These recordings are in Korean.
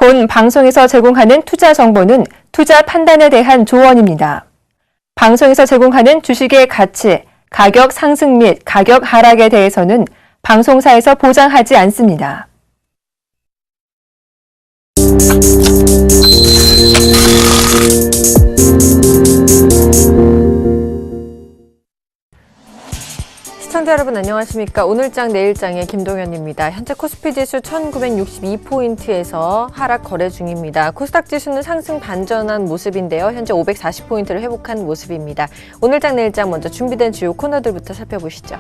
본 방송에서 제공하는 투자 정보는 투자 판단에 대한 조언입니다. 방송에서 제공하는 주식의 가치, 가격 상승 및 가격 하락에 대해서는 방송사에서 보장하지 않습니다. 시청자 여러분 안녕하십니까. 오늘장 내일장의 김동현입니다. 현재 코스피 지수 1962포인트에서 하락 거래 중입니다. 코스닥 지수는 상승 반전한 모습인데요. 현재 540포인트를 회복한 모습입니다. 오늘장 내일장 먼저 준비된 주요 코너들부터 살펴보시죠.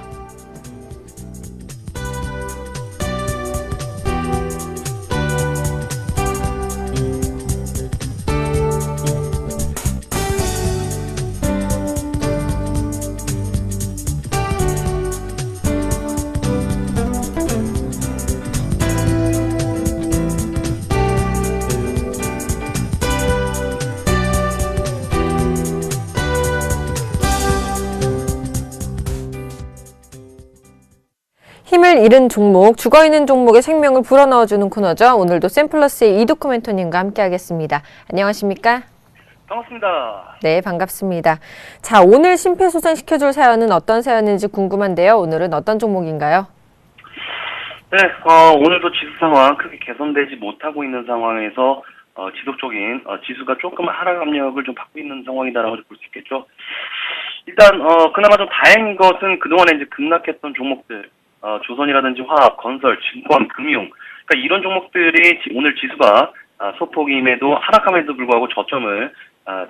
힘을 잃은 종목, 죽어있는 종목의 생명을 불어넣어주는 코너죠. 오늘도 샘플러스의 이두커 멘토님과 함께하겠습니다. 안녕하십니까? 반갑습니다. 네, 반갑습니다. 자, 오늘 심폐소생시켜줄 사연은 어떤 사연인지 궁금한데요. 오늘은 어떤 종목인가요? 네, 오늘도 지수 상황 크게 개선되지 못하고 있는 상황에서 지속적인 지수가 조금 하락 압력을 좀 받고 있는 상황이다라고 볼 수 있겠죠. 일단 그나마 좀 다행인 것은 그동안에 이제 급락했던 종목들, 조선이라든지 화학, 건설, 증권, 금융, 그러니까 이런 종목들이 오늘 지수가 소폭임에도 하락함에도 불구하고 저점을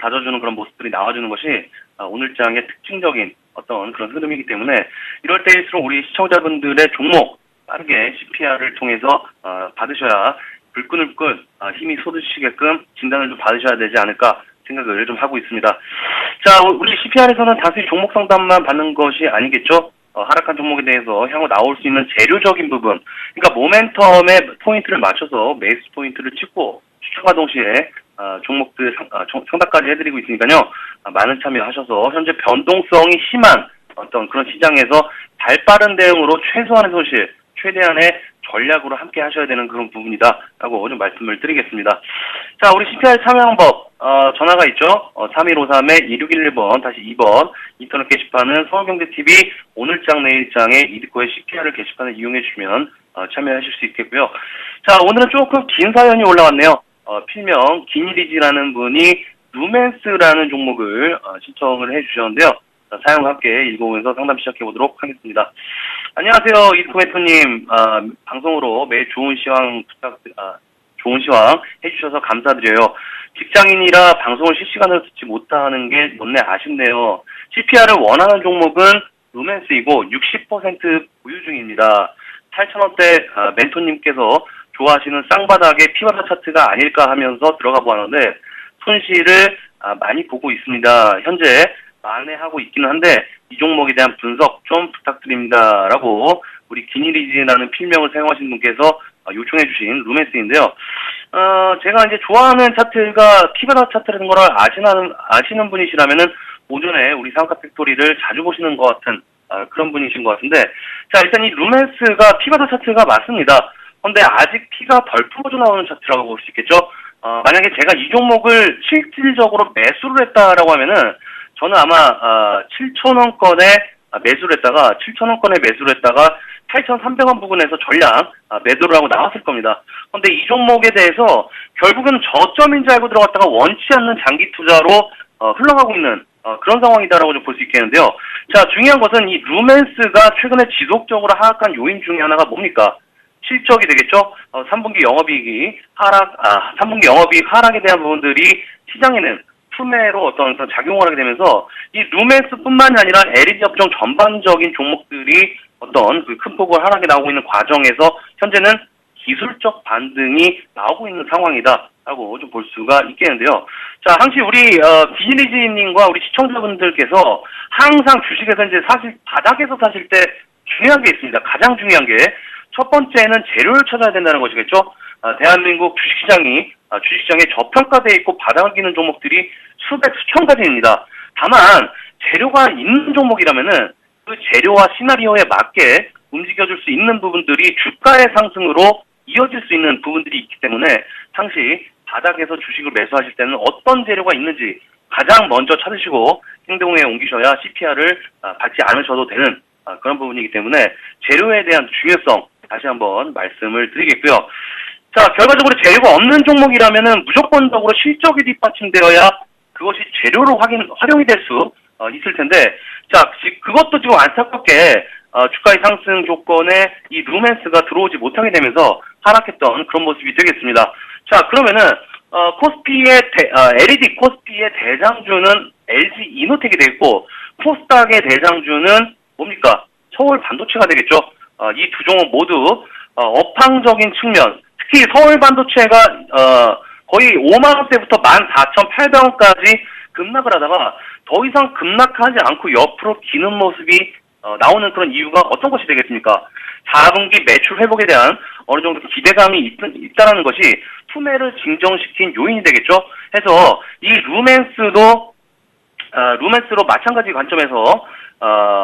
다져주는 그런 모습들이 나와주는 것이 오늘장의 특징적인 어떤 그런 흐름이기 때문에 이럴 때일수록 우리 시청자분들의 종목 빠르게 CPR을 통해서 받으셔야 불끈불끈 힘이 솟으시게끔 진단을 좀 받으셔야 되지 않을까 생각을 좀 하고 있습니다. 자, 우리 CPR에서는 단순히 종목 상담만 받는 것이 아니겠죠. 하락한 종목에 대해서 향후 나올 수 있는 재료적인 부분, 그러니까 모멘텀에 포인트를 맞춰서 매수 포인트를 찍고 추천과 동시에 종목들 상담까지 해드리고 있으니까요. 많은 참여하셔서 현재 변동성이 심한 어떤 그런 시장에서 발빠른 대응으로 최소한의 손실, 최대한의 전략으로 함께 하셔야 되는 그런 부분이다라고 좀 말씀을 드리겠습니다. 자, 우리 CPR 참여 방법 전화가 있죠. 3153-2611번 다시 2번 인터넷 게시판은 서울경제TV 오늘장 내일장의 이드코의 CPR을 게시판을 이용해 주시면 참여하실 수 있겠고요. 자, 오늘은 조금 긴 사연이 올라왔네요. 필명 기니리지라는 분이 루멘스라는 종목을 신청을 해주셨는데요. 사연과 함께 읽어보면서 상담 시작해 보도록 하겠습니다. 안녕하세요, 이두커 멘토님. 방송으로 매일 좋은 시황 좋은 시황 해주셔서 감사드려요. 직장인이라 방송을 실시간으로 듣지 못하는 게 못내 아쉽네요. CPR을 원하는 종목은 루멘스이고 60% 보유 중입니다. 8,000원대 멘토님께서 좋아하시는 쌍바닥의 피바다 차트가 아닐까 하면서 들어가 보았는데 손실을 많이 보고 있습니다. 현재 만회하고 있기는 한데 이 종목에 대한 분석 좀 부탁드립니다. 라고 우리 기니리지라는 필명을 사용하신 분께서 요청해 주신 루멘스인데요. 제가 이제 좋아하는 차트가 피바다 차트라는 걸 아시는 분이시라면은 오전에 우리 상가 팩토리를 자주 보시는 것 같은 그런 분이신 것 같은데, 자, 일단 이 루멘스가 피바다 차트가 맞습니다. 그런데 아직 피가 덜 풀어져 나오는 차트라고 볼 수 있겠죠. 만약에 제가 이 종목을 실질적으로 매수를 했다라고 하면은 저는 아마 7,000원권에 매수를 했다가 7,000원권에 매수를 했다가 8,300원 부근에서 전량 매도를 하고 나왔을 겁니다. 그런데 이 종목에 대해서 결국은 저점인 줄 알고 들어갔다가 원치 않는 장기 투자로 흘러가고 있는 그런 상황이다라고 좀 볼 수 있겠는데요. 자, 중요한 것은 이 루멘스가 최근에 지속적으로 하락한 요인 중에 하나가 뭡니까? 실적이 되겠죠. 3분기 영업이익이 3분기 영업이익 하락에 대한 부분들이 시장에는 품매로 어떤 작용을 하게 되면서 이 루멘스뿐만이 아니라 LED 업종 전반적인 종목들이 어떤 그 큰 폭으로 하락에 나오고 있는 과정에서 현재는 기술적 반등이 나오고 있는 상황이다라고 좀 볼 수가 있겠는데요. 자, 항시 우리 기니리지님과 우리 시청자분들께서 항상 주식에서 이제 사실 바닥에서 사실 때 중요한 게 있습니다. 가장 중요한 게 첫 번째는 재료를 찾아야 된다는 것이겠죠. 대한민국 주식시장에 저평가되어 있고 바닥을 기는 종목들이 수백, 수천 가지입니다. 다만 재료가 있는 종목이라면은 그 재료와 시나리오에 맞게 움직여줄 수 있는 부분들이 주가의 상승으로 이어질 수 있는 부분들이 있기 때문에 상시 바닥에서 주식을 매수하실 때는 어떤 재료가 있는지 가장 먼저 찾으시고 행동에 옮기셔야 CPR을 받지 않으셔도 되는 그런 부분이기 때문에 재료에 대한 중요성 다시 한번 말씀을 드리겠고요. 자, 결과적으로 재료가 없는 종목이라면은 무조건적으로 실적이 뒷받침되어야 그것이 재료로 활용이 될 수 있을 텐데, 자, 그것도 지금 안타깝게 주가의 상승 조건에 이 루멘스가 들어오지 못하게 되면서 하락했던 그런 모습이 되겠습니다. 자, 그러면은 LED 코스피의 대장주는 LG 이노텍이 되겠고, 코스닥의 대장주는 뭡니까? 서울 반도체가 되겠죠. 이 두 종목 모두 업황적인 측면, 특히 서울 반도체가 거의 5만 원대부터 14,800원까지 급락을 하다가 더 이상 급락하지 않고 옆으로 기는 모습이 나오는 그런 이유가 어떤 것이 되겠습니까? 4분기 매출 회복에 대한 어느 정도 기대감이 있다는 것이 투매를 진정시킨 요인이 되겠죠. 해서 이 루멘스로 마찬가지 관점에서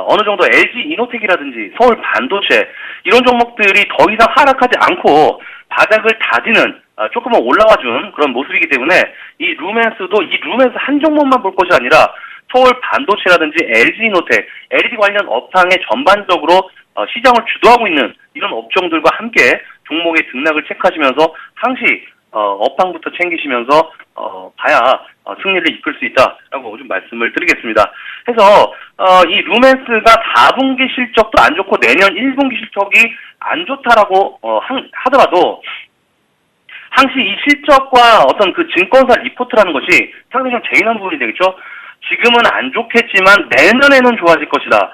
어느 정도 LG 이노텍이라든지 서울 반도체 이런 종목들이 더 이상 하락하지 않고 바닥을 다지는 조금은 올라와준 그런 모습이기 때문에 이 루멘스 한 종목만 볼 것이 아니라 서울 반도체라든지 LG 이노텍, LED 관련 업황에 전반적으로 시장을 주도하고 있는 이런 업종들과 함께 종목의 등락을 체크하시면서 상시 업황부터 챙기시면서 봐야 승리를 이끌 수 있다라고 좀 말씀을 드리겠습니다. 해서 이 루멘스가 4분기 실적도 안 좋고 내년 1분기 실적이 안 좋다라고 하더라도 항시 이 실적과 어떤 그 증권사 리포트라는 것이 상당히 좀 재미난 부분이 되겠죠. 지금은 안 좋겠지만 내년에는 좋아질 것이다.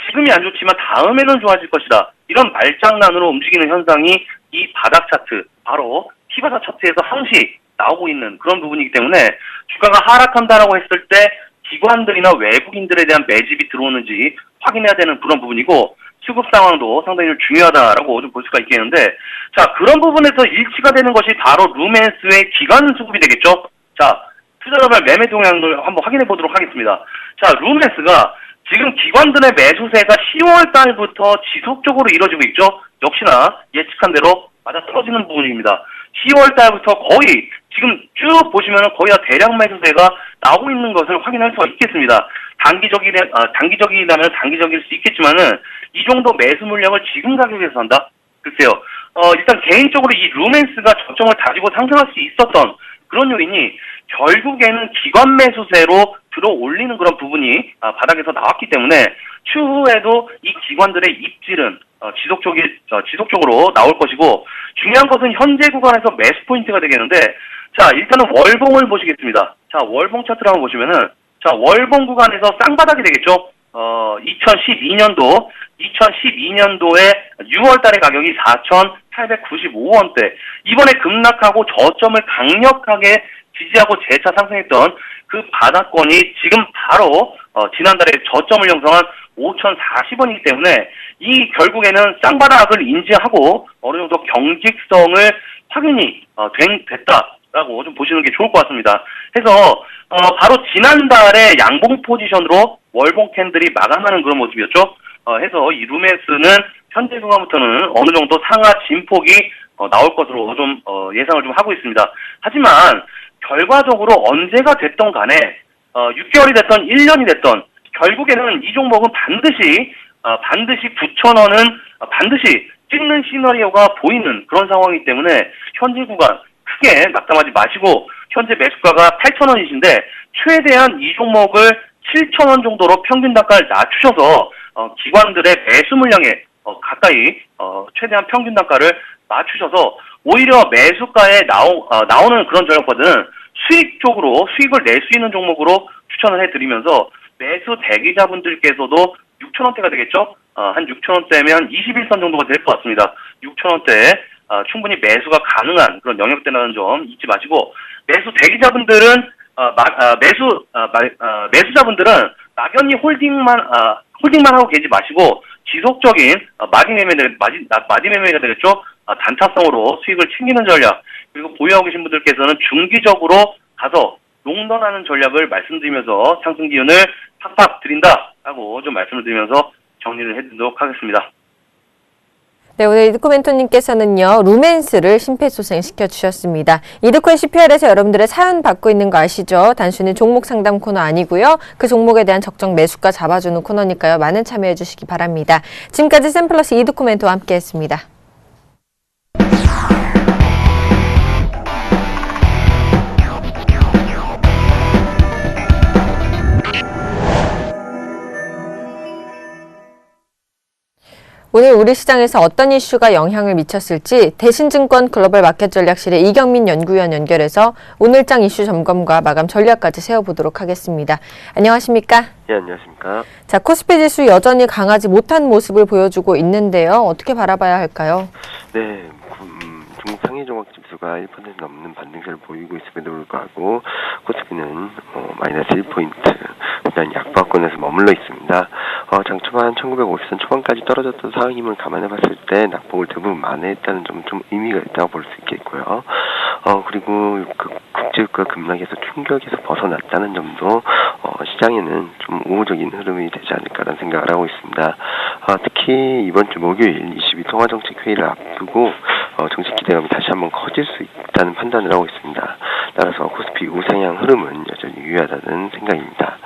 지금이 안 좋지만 다음에는 좋아질 것이다. 이런 말장난으로 움직이는 현상이 이 바닥 차트, 바로 T바닥 차트에서 항시 나오고 있는 그런 부분이기 때문에 주가가 하락한다라고 했을 때 기관들이나 외국인들에 대한 매집이 들어오는지 확인해야 되는 그런 부분이고 수급 상황도 상당히 중요하다라고 좀 볼 수가 있겠는데, 자, 그런 부분에서 일치가 되는 것이 바로 루멘스의 기관 수급이 되겠죠. 자, 투자자별 매매 동향을 한번 확인해 보도록 하겠습니다. 자, 루멘스가 지금 기관들의 매수세가 10월 달부터 지속적으로 이루어지고 있죠. 역시나 예측한 대로 맞아떨어지는 부분입니다. 10월 달부터 거의 지금 쭉 보시면 거의 다 대량 매수세가 나오고 있는 것을 확인할 수가 있겠습니다. 단기적이라면 단기적일 수 있겠지만은 이 정도 매수 물량을 지금 가격에서 한다? 글쎄요. 일단 개인적으로 이 루멘스가 저점을 다지고 상승할 수 있었던 그런 요인이 결국에는 기관 매수세로 들어 올리는 그런 부분이 바닥에서 나왔기 때문에 추후에도 이 기관들의 입질은 지속적으로 나올 것이고, 중요한 것은 현재 구간에서 매수 포인트가 되겠는데, 자, 일단은 월봉을 보시겠습니다. 자, 월봉 차트를 한번 보시면은, 자, 월봉 구간에서 쌍바닥이 되겠죠. 2012년도에 6월 달의 가격이 4,895원대. 이번에 급락하고 저점을 강력하게 지지하고 재차 상승했던 그 바닥권이 지금 바로 지난달에 저점을 형성한 5,040원이기 때문에 이 결국에는 쌍바닥을 인지하고 어느 정도 경직성을 확인이 됐다라고 좀 보시는 게 좋을 것 같습니다. 해서 바로 지난달에 양봉 포지션으로 월봉 캔들이 마감하는 그런 모습이었죠. 해서 이 루멘스는 현재 구간부터는 어느 정도 상하 진폭이 나올 것으로 좀 예상을 좀 하고 있습니다. 하지만 결과적으로 언제가 됐던 간에 6개월이 됐던 1년이 됐던 결국에는 이 종목은 반드시 9,000원은 반드시 찍는 시나리오가 보이는 그런 상황이기 때문에 현재 구간 크게 낙담하지 마시고, 현재 매수가가 8,000원이신데 최대한 이 종목을 7,000원 정도로 평균 단가를 낮추셔서 기관들의 매수 물량에 가까이 최대한 평균 단가를 맞추셔서 오히려 매수가에 나오는 그런 전략보다는 수익을 낼 수 있는 종목으로 추천을 해드리면서, 매수 대기자분들께서도 6,000원대가 되겠죠? 한 6,000원대면 21선 정도가 될 것 같습니다. 6,000원대 충분히 매수가 가능한 그런 영역대라는 점 잊지 마시고, 매수 대기자분들은 매수자분들은 막연히 홀딩만 하고 계지 마시고 지속적인 마디 매매가 되겠죠. 단타성으로 수익을 챙기는 전략, 그리고 보유하고 계신 분들께서는 중기적으로 가서 롱런하는 전략을 말씀드리면서 상승 기운을 팍팍 드린다라고 좀 말씀을 드리면서 정리를 해드리도록 하겠습니다. 네, 오늘 이드코 멘토님께서는요, 루멘스를 심폐소생시켜 주셨습니다. 이드코 CPR에서 여러분들의 사연 받고 있는 거 아시죠? 단순히 종목 상담 코너 아니고요. 그 종목에 대한 적정 매수가 잡아주는 코너니까요. 많은 참여해 주시기 바랍니다. 지금까지 샘플러스 이드코 멘토와 함께했습니다. 오늘 우리 시장에서 어떤 이슈가 영향을 미쳤을지 대신증권 글로벌 마켓 전략실의 이경민 연구위원 연결해서 오늘장 이슈 점검과 마감 전략까지 세워보도록 하겠습니다. 안녕하십니까? 예, 안녕하십니까? 자, 코스피 지수 여전히 강하지 못한 모습을 보여주고 있는데요. 어떻게 바라봐야 할까요? 네, 중국 상해 종합 지수가 1% 넘는 반등세를 보이고 있음에도 불구하고 코스피는 마이너스 1포인트 일단 약보권에서 머물러 있습니다. 장 초반 1950선 초반까지 떨어졌던 상황임을 감안해 봤을 때 낙폭을 대부분 만회했다는 점은 좀 의미가 있다고 볼 수 있겠고요. 그리고 그 국제유가 급락에서 충격에서 벗어났다는 점도 시장에는 좀 우호적인 흐름이 되지 않을까라는 생각을 하고 있습니다. 특히 이번 주 목요일 22 통화정책회의를 앞두고 정책 기대감이 다시 한번 커질 수 있다는 판단을 하고 있습니다. 따라서 코스피 우상향 흐름은 여전히 유효하다는 생각입니다.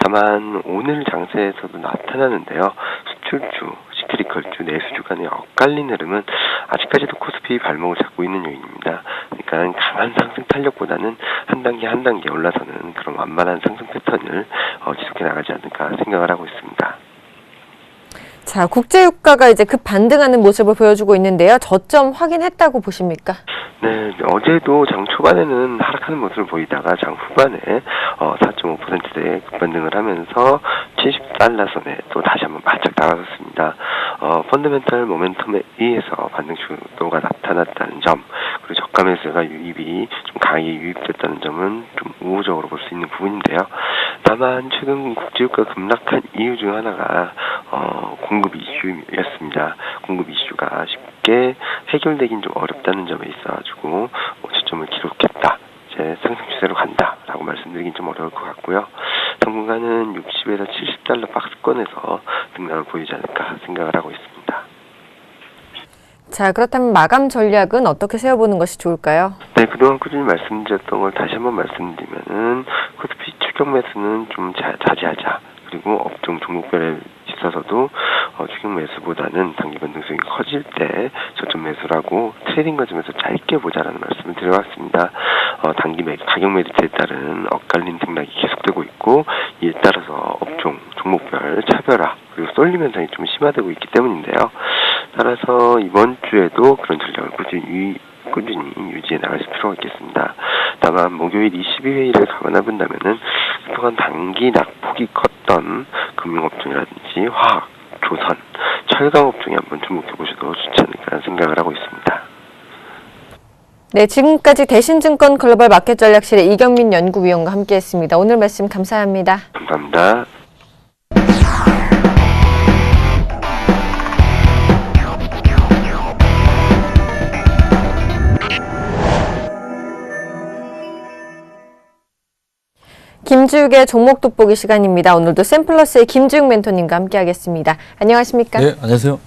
다만 오늘 장세에서도 나타나는데요. 수출주, 시크리컬주, 내수주 간의 엇갈린 흐름은 아직까지도 코스피 발목을 잡고 있는 요인입니다. 그러니까 강한 상승 탄력보다는 한 단계 한 단계 올라서는 그런 완만한 상승 패턴을 지속해 나가지 않을까 생각을 하고 있습니다. 자, 국제유가가 이제 급 반등하는 모습을 보여주고 있는데요. 저점 확인했다고 보십니까? 네, 어제도 장 초반에는 하락하는 모습을 보이다가 장 후반에 4.5%대 급반등을 하면서 70달러 선에 또 다시 한번 바짝 나가졌습니다. 펀더멘털 모멘텀에 의해서 반등 주도가 나타났다는 점, 그리고 저가 매수가 유입이 좀 강하게 유입됐다는 점은 좀 우호적으로 볼 수 있는 부분인데요. 다만 최근 국제유가 급락한 이유 중 하나가 공급 이슈였습니다. 공급 이슈가 쉽게 해결되긴 좀 어렵다는 점에 있어가지고 저점을 기록했다. 이제 상승 추세로 간다라고 말씀드리긴 좀 어려울 것 같고요. 당분간은 60에서 70달러 박스권에서 등락을 보이지 않을까 생각을 하고 있습니다. 자, 그렇다면 마감 전략은 어떻게 세워보는 것이 좋을까요? 네, 그동안 꾸준히 말씀드렸던 걸 다시 한번 말씀드리면은 코스피 추격 매수는 좀 자제하자. 그리고 업종 종목별에 있어서도 추격 매수보다는 단기 변동성이 커질 때 저점 매수라고 트레이딩 관점에서 짧게 보자라는 말씀을 드려왔습니다. 단기 가격 메리트에 따른 엇갈린 등락이 계속되고 있고 이에 따라서 업종 종목별 차별화 그리고 쏠림 현상이 좀 심화되고 있기 때문인데요. 따라서 이번 주에도 그런 전략을 꾸준히 유지해 나갈 필요가 있겠습니다. 다만 목요일 22회의를 감안해 본다면은 그동안 단기 낙폭이 컸던 금융업종이라든지 화학, 조선, 철강업종에 한번 주목해 보셔도 좋지 않을까 생각을 하고 있습니다. 네, 지금까지 대신증권 글로벌 마켓 전략실의 이경민 연구위원과 함께했습니다. 오늘 말씀 감사합니다. 감사합니다. 김주육의 종목 돋보기 시간입니다. 오늘도 샘플러스의 김주육 멘토님과 함께하겠습니다. 안녕하십니까? 네, 안녕하세요.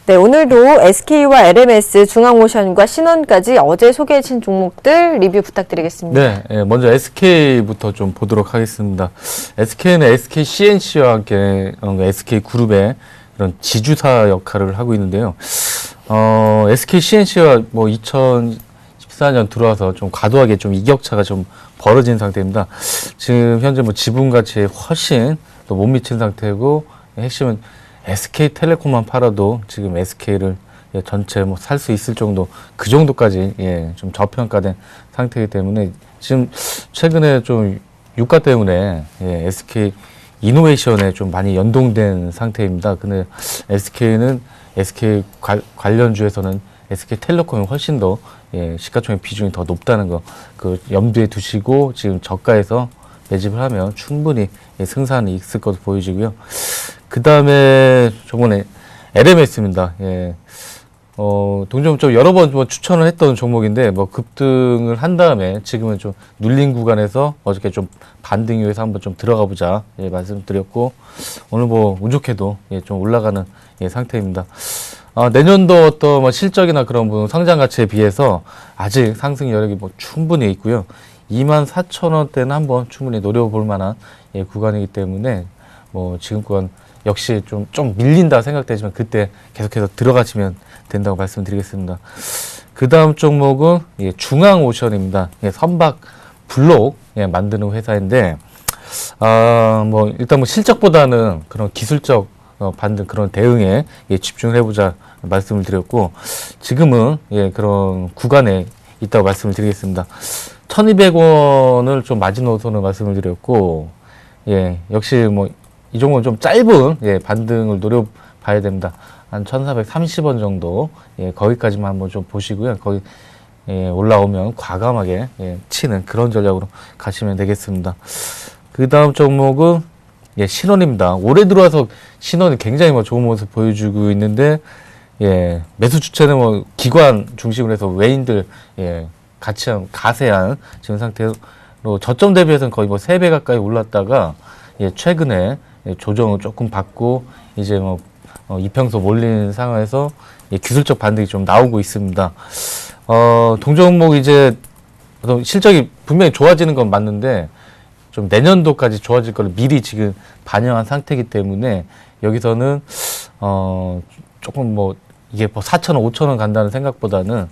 네, 오늘도 SK와 LMS, 중앙오션과 신원까지 어제 소개해 주신 종목들 리뷰 부탁드리겠습니다. 네, 먼저 SK부터 좀 보도록 하겠습니다. SK는 SK CNC와 함께 SK 그룹의 이런 지주사 역할을 하고 있는데요. SK CNC가 뭐 2014년 들어와서 좀 과도하게 좀 이격차가 좀 벌어진 상태입니다. 지금 현재 뭐 지분 가치에 훨씬 또 못 미친 상태고 핵심은 SK텔레콤만 팔아도 지금 SK를 전체 뭐 살 수 있을 정도 그 정도까지 좀 저평가된 상태이기 때문에 지금 최근에 좀 유가 때문에 SK 이노베이션에 좀 많이 연동된 상태입니다. 근데 SK는 SK 관련주에서는 SK텔레콤이 훨씬 더 시가총액 비중이 더 높다는 거 그 염두에 두시고 지금 저가에서 매집을 하면 충분히 승산이 있을 것으로 보여지고요. 그 다음에 저번에 LMS입니다. 동종 좀 여러 번 추천을 했던 종목인데 뭐 급등을 한 다음에 지금은 좀 눌린 구간에서 어저께 좀 반등 이후에서 한번 좀 들어가 보자 말씀드렸고 오늘 뭐 운 좋게도 좀 올라가는 상태입니다. 내년도 어떤 뭐 실적이나 그런 부분 성장 가치에 비해서 아직 상승 여력이 뭐 충분히 있고요. 24,000원대는 한번 충분히 노려볼 만한 예, 구간이기 때문에 뭐 지금 구간 역시 좀 밀린다 생각되지만 그때 계속해서 들어가시면 된다고 말씀드리겠습니다. 그 다음 종목은 예, 중앙오션입니다. 예, 선박 블록 예, 만드는 회사인데 뭐 일단 뭐 실적보다는 그런 기술적 반등 그런 대응에 예, 집중을 해보자 말씀을 드렸고 지금은 예, 그런 구간에 있다고 말씀을 드리겠습니다. 1,200원을 좀 마지노선을 말씀을 드렸고 예, 역시 뭐 이 종목은 좀 짧은 예, 반등을 노려봐야 됩니다. 한 1,430원 정도 예, 거기까지만 한번 좀 보시고요. 거기 예, 올라오면 과감하게 예, 치는 그런 전략으로 가시면 되겠습니다. 그 다음 종목은 예, 신원입니다. 올해 들어와서 신원이 굉장히 뭐 좋은 모습 보여주고 있는데 예, 매수 주체는 뭐 기관 중심으로 해서 외인들 예, 같이 한 가세한 지금 상태로 저점 대비해서는 거의 뭐 3배 가까이 올랐다가 예, 최근에 예, 조정을 조금 받고 이제 뭐 이평소 몰리는 상황에서 예, 기술적 반등이 좀 나오고 있습니다. 동종목 이제 실적이 분명히 좋아지는 건 맞는데 좀 내년도까지 좋아질 걸 미리 지금 반영한 상태이기 때문에 여기서는 조금 뭐 이게 뭐 4,000원, 5,000원 간다는 생각보다는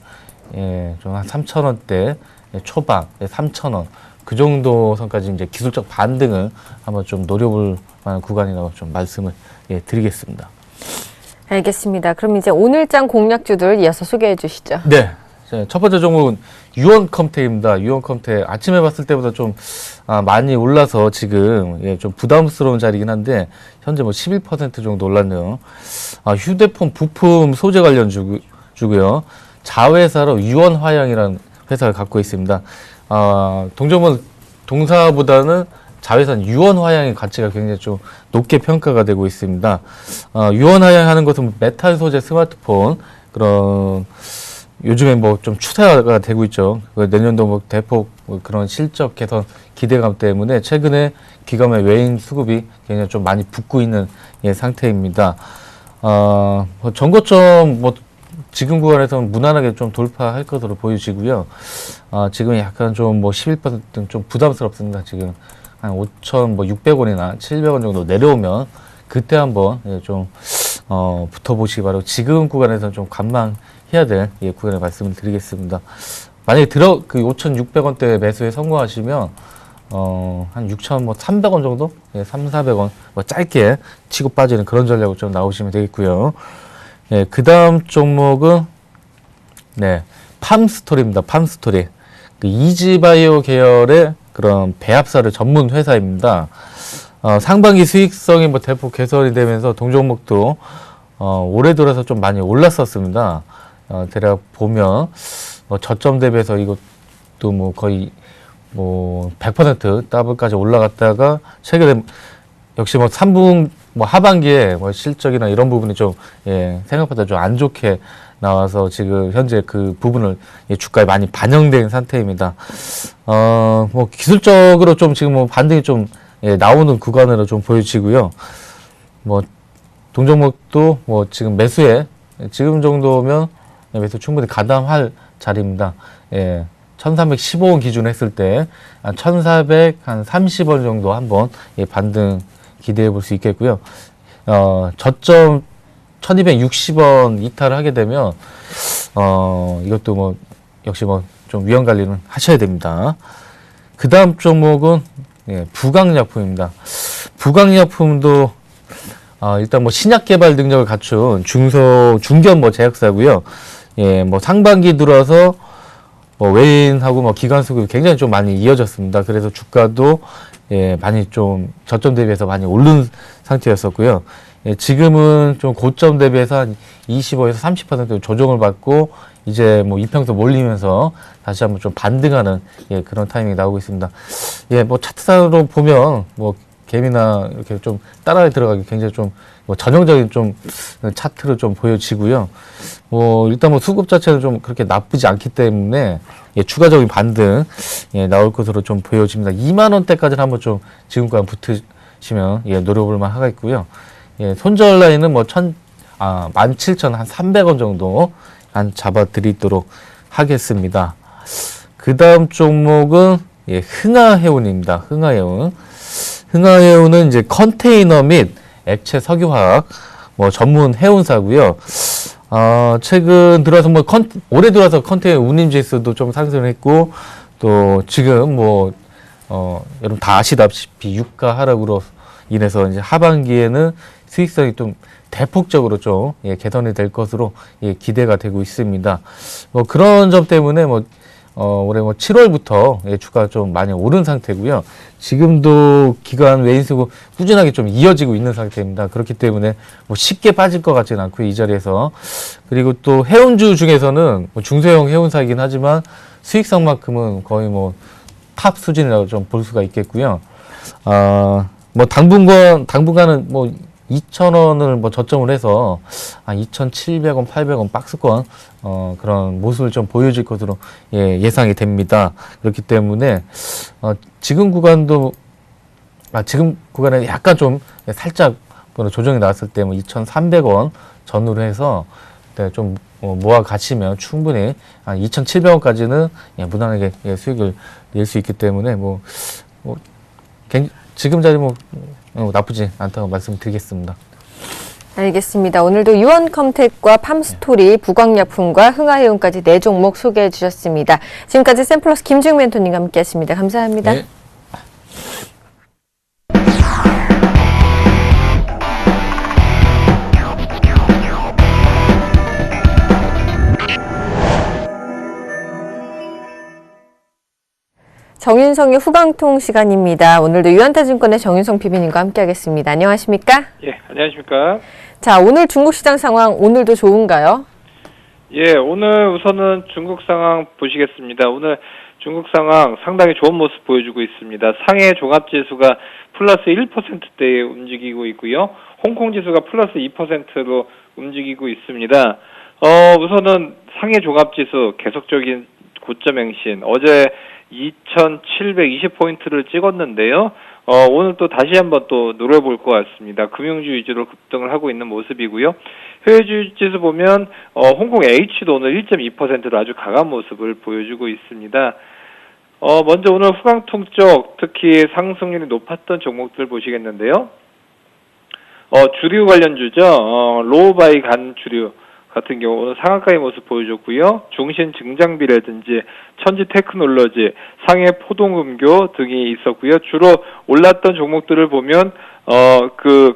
예, 좀 한 3,000원대 초반, 3,000원 그 정도 선까지 이제 기술적 반등을 한번 좀 노려볼 만한 구간이라고 좀 말씀을 예, 드리겠습니다. 알겠습니다. 그럼 이제 오늘장 공략주들 이어서 소개해 주시죠. 네. 첫 번째 종목은 유원컴텍입니다. 유원컴텍 아침에 봤을 때보다 좀 많이 올라서 지금 예, 좀 부담스러운 자리긴 한데 현재 뭐 11% 정도 올랐네요. 휴대폰 부품 소재 관련 주고요. 자회사로 유원화양이라는 회사를 갖고 있습니다. 동종은 동사보다는 자회사는 유원화양의 가치가 굉장히 좀 높게 평가가 되고 있습니다. 유원화양 하는 것은 메탈 소재 스마트폰 그런 요즘에 뭐 좀 추세가 되고 있죠. 내년도 뭐 대폭 그런 실적 개선 기대감 때문에 최근에 기관의 외인 수급이 굉장히 좀 많이 붙고 있는 예, 상태입니다. 전고점 뭐 지금 구간에서는 무난하게 좀 돌파할 것으로 보여지고요. 지금 약간 좀 뭐 11%좀 부담스럽습니다. 지금 한 5,600원이나 700원 정도 내려오면 그때 한번 예, 좀 붙어보시기 바라고 지금 구간에서는 좀 관망해야 될 예, 구간에 말씀을 드리겠습니다. 만약에 그 5,600원대 매수에 성공하시면 한 6,300원 정도, 예, 3,400원 뭐 짧게 치고 빠지는 그런 전략으로 좀 나오시면 되겠고요. 예, 그 다음 종목은 네, 팜스토리입니다. 팜스토리. 그 이지바이오 계열의 그런 배합사를 전문 회사입니다. 상반기 수익성이 뭐 대폭 개선이 되면서 동종목도 올해 들어서 좀 많이 올랐었습니다. 대략 보면 저점 대비해서 이것도 뭐 거의 뭐 100% 더블까지 올라갔다가 최근에 역시 뭐 3분 뭐 하반기에 뭐 실적이나 이런 부분이 좀 예, 생각보다 좀 안 좋게 나와서 지금 현재 그 부분을 예, 주가에 많이 반영된 상태입니다. 뭐 기술적으로 좀 지금 뭐 반등이 좀 예, 나오는 구간으로 좀 보여지고요. 뭐 동종목도 뭐 지금 매수에 지금 정도면 매수 충분히 가담할 자리입니다. 예, 1,315원 기준 했을 때 1,430원 정도 한번 예, 반등 기대해 볼 수 있겠고요. 저점 1,260원 이탈을 하게 되면 이것도 뭐 역시 뭐 좀 위험 관리는 하셔야 됩니다. 그 다음 종목은 예, 부강약품입니다. 부강약품도 일단 뭐 신약 개발 능력을 갖춘 중견 뭐 제약사고요. 예, 뭐 상반기 들어서 뭐 외인하고 뭐 기관 수급이 굉장히 좀 많이 이어졌습니다. 그래서 주가도 예, 많이 좀 저점 대비해서 많이 오른 상태였었고요. 예, 지금은 좀 고점 대비해서 한 25에서 30% 조정을 받고 이제 뭐 이평소 몰리면서 다시 한번 좀 반등하는 예, 그런 타이밍이 나오고 있습니다. 예, 뭐 차트상으로 보면 뭐 개미나 이렇게 좀 따라 들어가기 굉장히 좀 뭐 전형적인 좀 차트로 좀 보여지고요. 뭐 일단 뭐 수급 자체는 좀 그렇게 나쁘지 않기 때문에 예, 추가적인 반등 예, 나올 것으로 좀 보여집니다. 2만 원대까지는 한번 좀 지금까지 붙으시면 예, 노려볼 만 하겠고요. 예, 손절 라인은 뭐 17,300원 정도 한 잡아드리도록 하겠습니다. 그 다음 종목은 흥하해운입니다. 흥하해운은 이제 컨테이너 및 액체 석유화학 전문 해운사고요. 최근 들어서 올해 들어서 컨테이너 운임 지수도 좀 상승했고, 또 지금 여러분 다 아시다시피 유가 하락으로 인해서 이제 하반기에는 수익성이 좀 대폭적으로 좀 개선이 될 것으로 기대가 되고 있습니다. 그런 점 때문에 올해 7월부터 주가가 좀 많이 오른 상태고요. 지금도 기관 외인수고 꾸준하게 좀 이어지고 있는 상태입니다. 그렇기 때문에 쉽게 빠질 것 같지는 않고요, 이 자리에서. 그리고 또 해운주 중에서는 중소형 해운사이긴 하지만 수익성만큼은 거의 탑 수준이라고 좀 볼 수가 있겠고요. 당분간은 2,000원을 저점을 해서 2,700원, 800원 박스권 그런 모습을 좀 보여줄 것으로 예상이 됩니다. 그렇기 때문에 지금 구간에 약간 좀 살짝 조정이 나왔을 때 2,300원 전후로 해서 좀 모아 가시면 충분히 2,700원까지는 무난하게 수익을 낼 수 있기 때문에 지금 자리 나쁘지 않다고 말씀드리겠습니다. 알겠습니다. 오늘도 유원컴텍과 팜스토리, 부광약품과 흥하해운까지 4종목 소개해 주셨습니다. 지금까지 샘플러스 김지웅 멘토님과 함께했습니다. 감사합니다. 네. 정윤성의 후방통 시간입니다. 오늘도 유한타증권의 정윤성 PB님과 함께하겠습니다. 안녕하십니까? 예, 안녕하십니까? 자, 오늘 중국 시장 상황 오늘도 좋은가요? 예, 오늘 우선은 중국 상황 보시겠습니다. 오늘 중국 상황 상당히 좋은 모습 보여주고 있습니다. 상해 종합지수가 플러스 1%대에 움직이고 있고요. 홍콩 지수가 플러스 2%로 움직이고 있습니다. 우선은 상해 종합지수 계속적인 고점 행신, 어제 2,720포인트를 찍었는데요. 오늘 또 다시 한번 또 노려볼 것 같습니다. 금융주 위주로 급등을 하고 있는 모습이고요. 해외주 지수 보면 홍콩 H도 오늘 1.2%로 아주 강한 모습을 보여주고 있습니다. 먼저 오늘 후방통 쪽 특히 상승률이 높았던 종목들 보시겠는데요. 주류 관련주죠. 로우바이 간 주류 같은 경우 오늘 상한가의 모습 보여줬고요. 중신 증장비라든지 천지 테크놀로지, 상해 포동음교 등이 있었고요. 주로 올랐던 종목들을 보면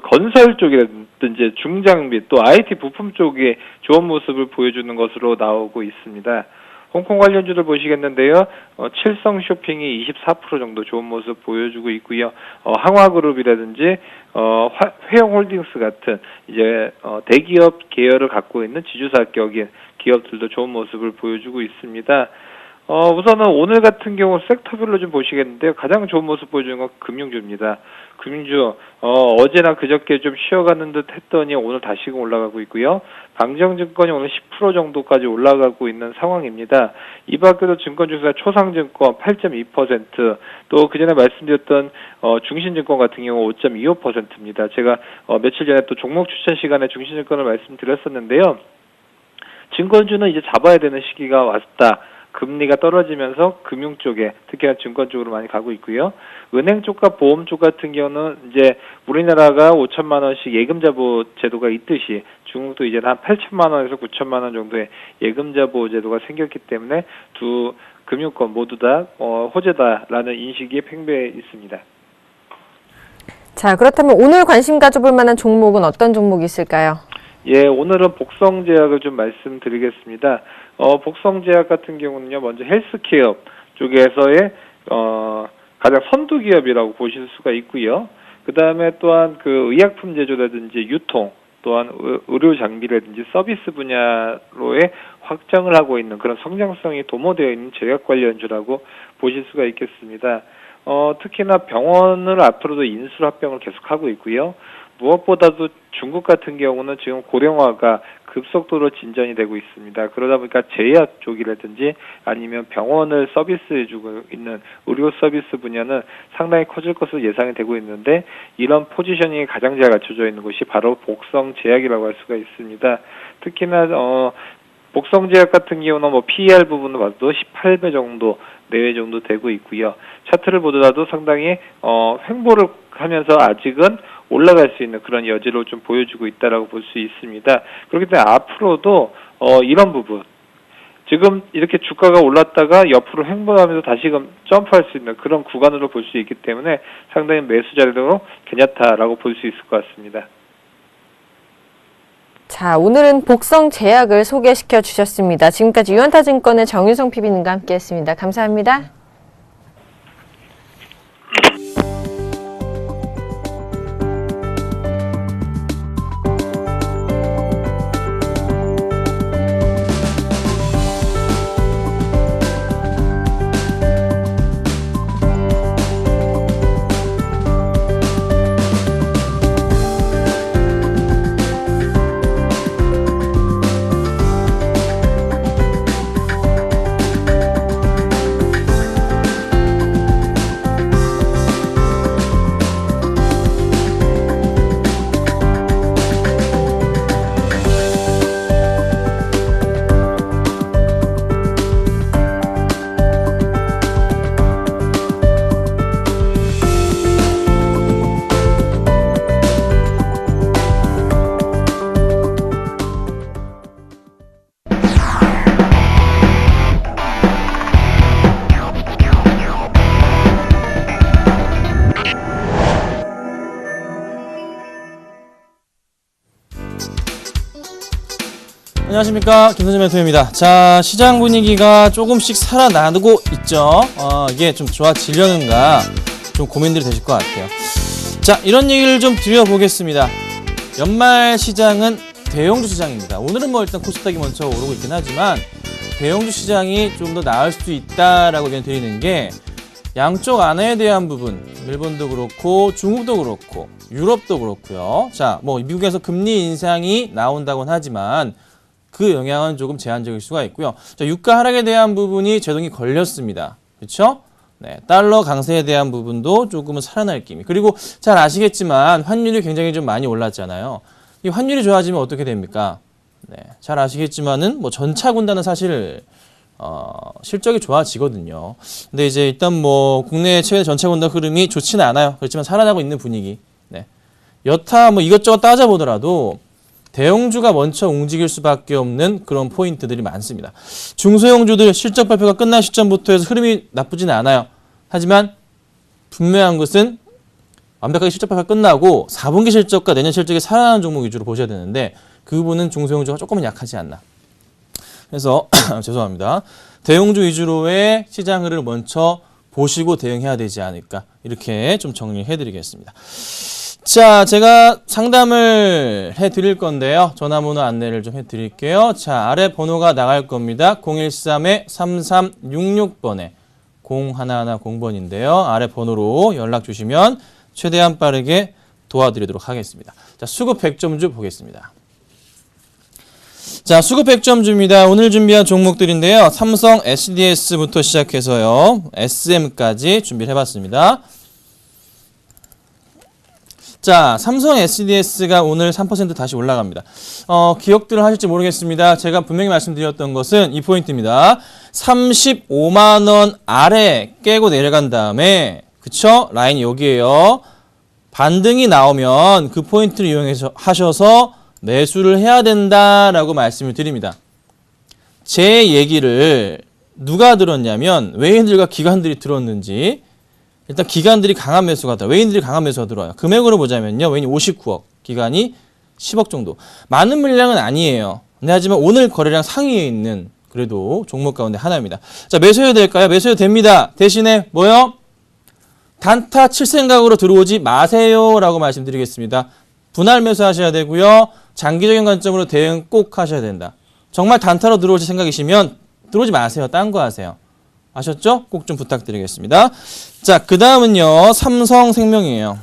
건설 쪽이라든지 중장비 또 IT 부품 쪽에 좋은 모습을 보여주는 것으로 나오고 있습니다. 홍콩 관련주들 보시겠는데요. 칠성 쇼핑이 24% 정도 좋은 모습 보여주고 있고요. 항화그룹이라든지 회영홀딩스 같은 이제 대기업 계열을 갖고 있는 지주사격인 기업들도 좋은 모습을 보여주고 있습니다. 우선은 오늘 같은 경우 섹터별로 좀 보시겠는데요. 가장 좋은 모습 보여주는 건 금융주입니다. 금융주 어제나 그저께 좀 쉬어가는 듯 했더니 오늘 다시금 올라가고 있고요. 방정증권이 오늘 10% 정도까지 올라가고 있는 상황입니다. 이 밖에도 증권주사 초상증권 8.2%, 또 그전에 말씀드렸던 중신증권 같은 경우 5.25%입니다. 제가 며칠 전에 또 종목 추천 시간에 중신증권을 말씀드렸었는데요. 증권주는 이제 잡아야 되는 시기가 왔다. 금리가 떨어지면서 금융 쪽에 특히나 증권 쪽으로 많이 가고 있고요. 은행 쪽과 보험 쪽 같은 경우는 이제 우리나라가 5천만 원씩 예금자보 제도가 있듯이 중국도 이제 한 8천만 원에서 9천만 원 정도의 예금자보 제도가 생겼기 때문에 두 금융권 모두 다 호재다라는 인식이 팽배해 있습니다. 자, 그렇다면 오늘 관심 가져볼 만한 종목은 어떤 종목이 있을까요? 예, 오늘은 복성제약을 좀 말씀드리겠습니다. 복성제약 같은 경우는요, 먼저 헬스케어 쪽에서의 가장 선두 기업이라고 보실 수가 있고요. 그 다음에 또한 그 의약품 제조라든지 유통, 또한 의료 장비라든지 서비스 분야로의 확장을 하고 있는 그런 성장성이 도모되어 있는 제약 관련주라고 보실 수가 있겠습니다. 특히나 병원을 앞으로도 인수합병을 계속하고 있고요. 무엇보다도 중국 같은 경우는 지금 고령화가 급속도로 진전이 되고 있습니다. 그러다 보니까 제약 쪽이라든지 아니면 병원을 서비스해주고 있는 의료 서비스 분야는 상당히 커질 것으로 예상이 되고 있는데, 이런 포지셔닝이 가장 잘 갖춰져 있는 곳이 바로 복성제약이라고 할 수가 있습니다. 특히나 복성제약 같은 경우는 뭐 PER 부분을 봐도 18배 정도 내외 정도 되고 있고요. 차트를 보더라도 상당히 횡보를 하면서 아직은 올라갈 수 있는 그런 여지를 좀 보여주고 있다라고 볼 수 있습니다. 그렇기 때문에 앞으로도 이런 부분, 지금 이렇게 주가가 올랐다가 옆으로 횡보하면서 다시금 점프할 수 있는 그런 구간으로 볼 수 있기 때문에 상당히 매수 자리로 괜찮다라고 볼 수 있을 것 같습니다. 자, 오늘은 복성제약을 소개시켜 주셨습니다. 지금까지 유한타증권의 정유성 PB님과 함께했습니다. 감사합니다. 안녕하십니까, 김선재 멘토입니다. 자, 시장 분위기가 조금씩 살아나고 있죠. 이게 좀 좋아지려는가 좀 고민들이 되실 것 같아요. 자, 이런 얘기를 좀 드려보겠습니다. 연말 시장은 대형주 시장입니다. 오늘은 뭐 일단 코스닥이 먼저 오르고 있긴 하지만 대형주 시장이 좀 더 나을 수도 있다라고 의견 드리는 게, 양쪽 안에 대한 부분, 일본도 그렇고 중국도 그렇고 유럽도 그렇고요. 자, 뭐 미국에서 금리 인상이 나온다고는 하지만 그 영향은 조금 제한적일 수가 있고요. 자, 유가 하락에 대한 부분이 제동이 걸렸습니다. 그렇죠? 네, 달러 강세에 대한 부분도 조금은 살아날 기미. 그리고 잘 아시겠지만 환율이 굉장히 좀 많이 올랐잖아요. 이 환율이 좋아지면 어떻게 됩니까? 네, 잘 아시겠지만은 뭐 전차 군단은 사실 실적이 좋아지거든요. 근데 이제 일단 뭐 국내 최근에 전차 군단 흐름이 좋지는 않아요. 그렇지만 살아나고 있는 분위기. 네, 여타 뭐 이것저것 따져보더라도 대형주가 먼저 움직일 수밖에 없는 그런 포인트들이 많습니다. 중소형주들 실적 발표가 끝난 시점부터 해서 흐름이 나쁘지는 않아요. 하지만 분명한 것은 완벽하게 실적 발표가 끝나고 4분기 실적과 내년 실적이 살아나는 종목 위주로 보셔야 되는데, 그 부분은 중소형주가 조금은 약하지 않나. 그래서 죄송합니다. 대형주 위주로의 시장 흐름을 먼저 보시고 대응해야 되지 않을까, 이렇게 좀 정리해드리겠습니다. 자, 제가 상담을 해드릴 건데요. 전화번호 안내를 좀 해드릴게요. 자, 아래 번호가 나갈 겁니다. 013-3366번에 0110번인데요. 아래 번호로 연락 주시면 최대한 빠르게 도와드리도록 하겠습니다. 자, 수급 100점주 보겠습니다. 자, 수급 100점주입니다. 오늘 준비한 종목들인데요. 삼성 SDS부터 시작해서요, SM까지 준비를 해봤습니다. 자, 삼성 SDS가 오늘 3% 다시 올라갑니다. 기억들을 하실지 모르겠습니다. 제가 분명히 말씀드렸던 것은 이 포인트입니다. 35만 원 아래 깨고 내려간 다음에, 그쵸? 라인이 여기에요. 반등이 나오면 그 포인트를 이용해서 하셔서 매수를 해야 된다라고 말씀을 드립니다. 제 얘기를 누가 들었냐면 외인들과 기관들이 들었는지, 일단 기관들이 강한 매수가 들어요. 외인들이 강한 매수가 들어요. 금액으로 보자면요, 외인이 59억, 기관이 10억 정도. 많은 물량은 아니에요. 근데 하지만 오늘 거래량 상위에 있는 그래도 종목 가운데 하나입니다. 자, 매수해도 될까요? 매수해도 됩니다. 대신에 뭐요? 단타 칠 생각으로 들어오지 마세요라고 말씀드리겠습니다. 분할 매수하셔야 되고요. 장기적인 관점으로 대응 꼭 하셔야 된다. 정말 단타로 들어오실 생각이시면 들어오지 마세요. 딴 거 하세요. 아셨죠? 꼭 좀 부탁드리겠습니다. 자, 그 다음은요, 삼성생명이에요.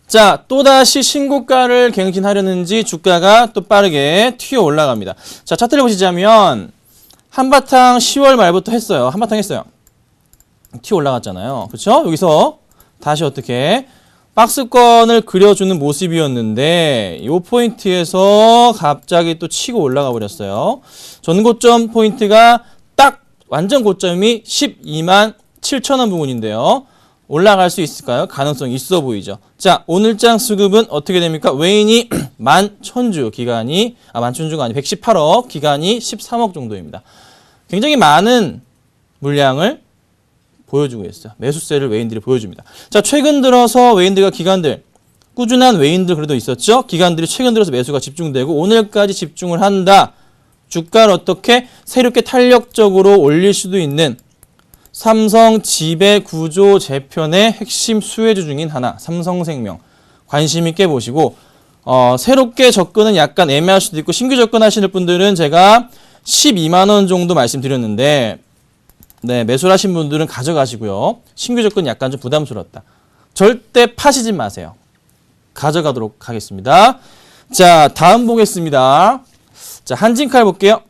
자, 또다시 신고가를 갱신하려는지 주가가 또 빠르게 튀어 올라갑니다. 자, 차트를 보시자면 한바탕 10월 말부터 했어요. 한바탕 했어요. 튀어 올라갔잖아요. 그렇죠? 여기서 다시 어떻게 박스권을 그려주는 모습이었는데 이 포인트에서 갑자기 또 치고 올라가 버렸어요. 전고점 포인트가 딱 완전 고점이 12만 7천원 부분인데요. 올라갈 수 있을까요? 가능성이 있어 보이죠. 자, 오늘장 수급은 어떻게 됩니까? 외인이 11,000주 기간이, 11,000주가 아니 118억, 기간이 13억 정도입니다. 굉장히 많은 물량을 보여주고 있어요. 매수세를 외인들이 보여줍니다. 자, 최근 들어서 외인들과 기관들, 꾸준한 외인들 그래도 있었죠? 기관들이 최근 들어서 매수가 집중되고 오늘까지 집중을 한다. 주가를 어떻게 새롭게 탄력적으로 올릴 수도 있는 삼성 지배 구조 재편의 핵심 수혜주 중인 하나, 삼성생명. 관심 있게 보시고, 새롭게 접근은 약간 애매할 수도 있고, 신규 접근하시는 분들은 제가 12만원 정도 말씀드렸는데, 네, 매수를 하신 분들은 가져가시고요. 신규 접근 약간 좀 부담스럽다. 절대 파시지 마세요. 가져가도록 하겠습니다. 자, 다음 보겠습니다. 자, 한진칼 볼게요.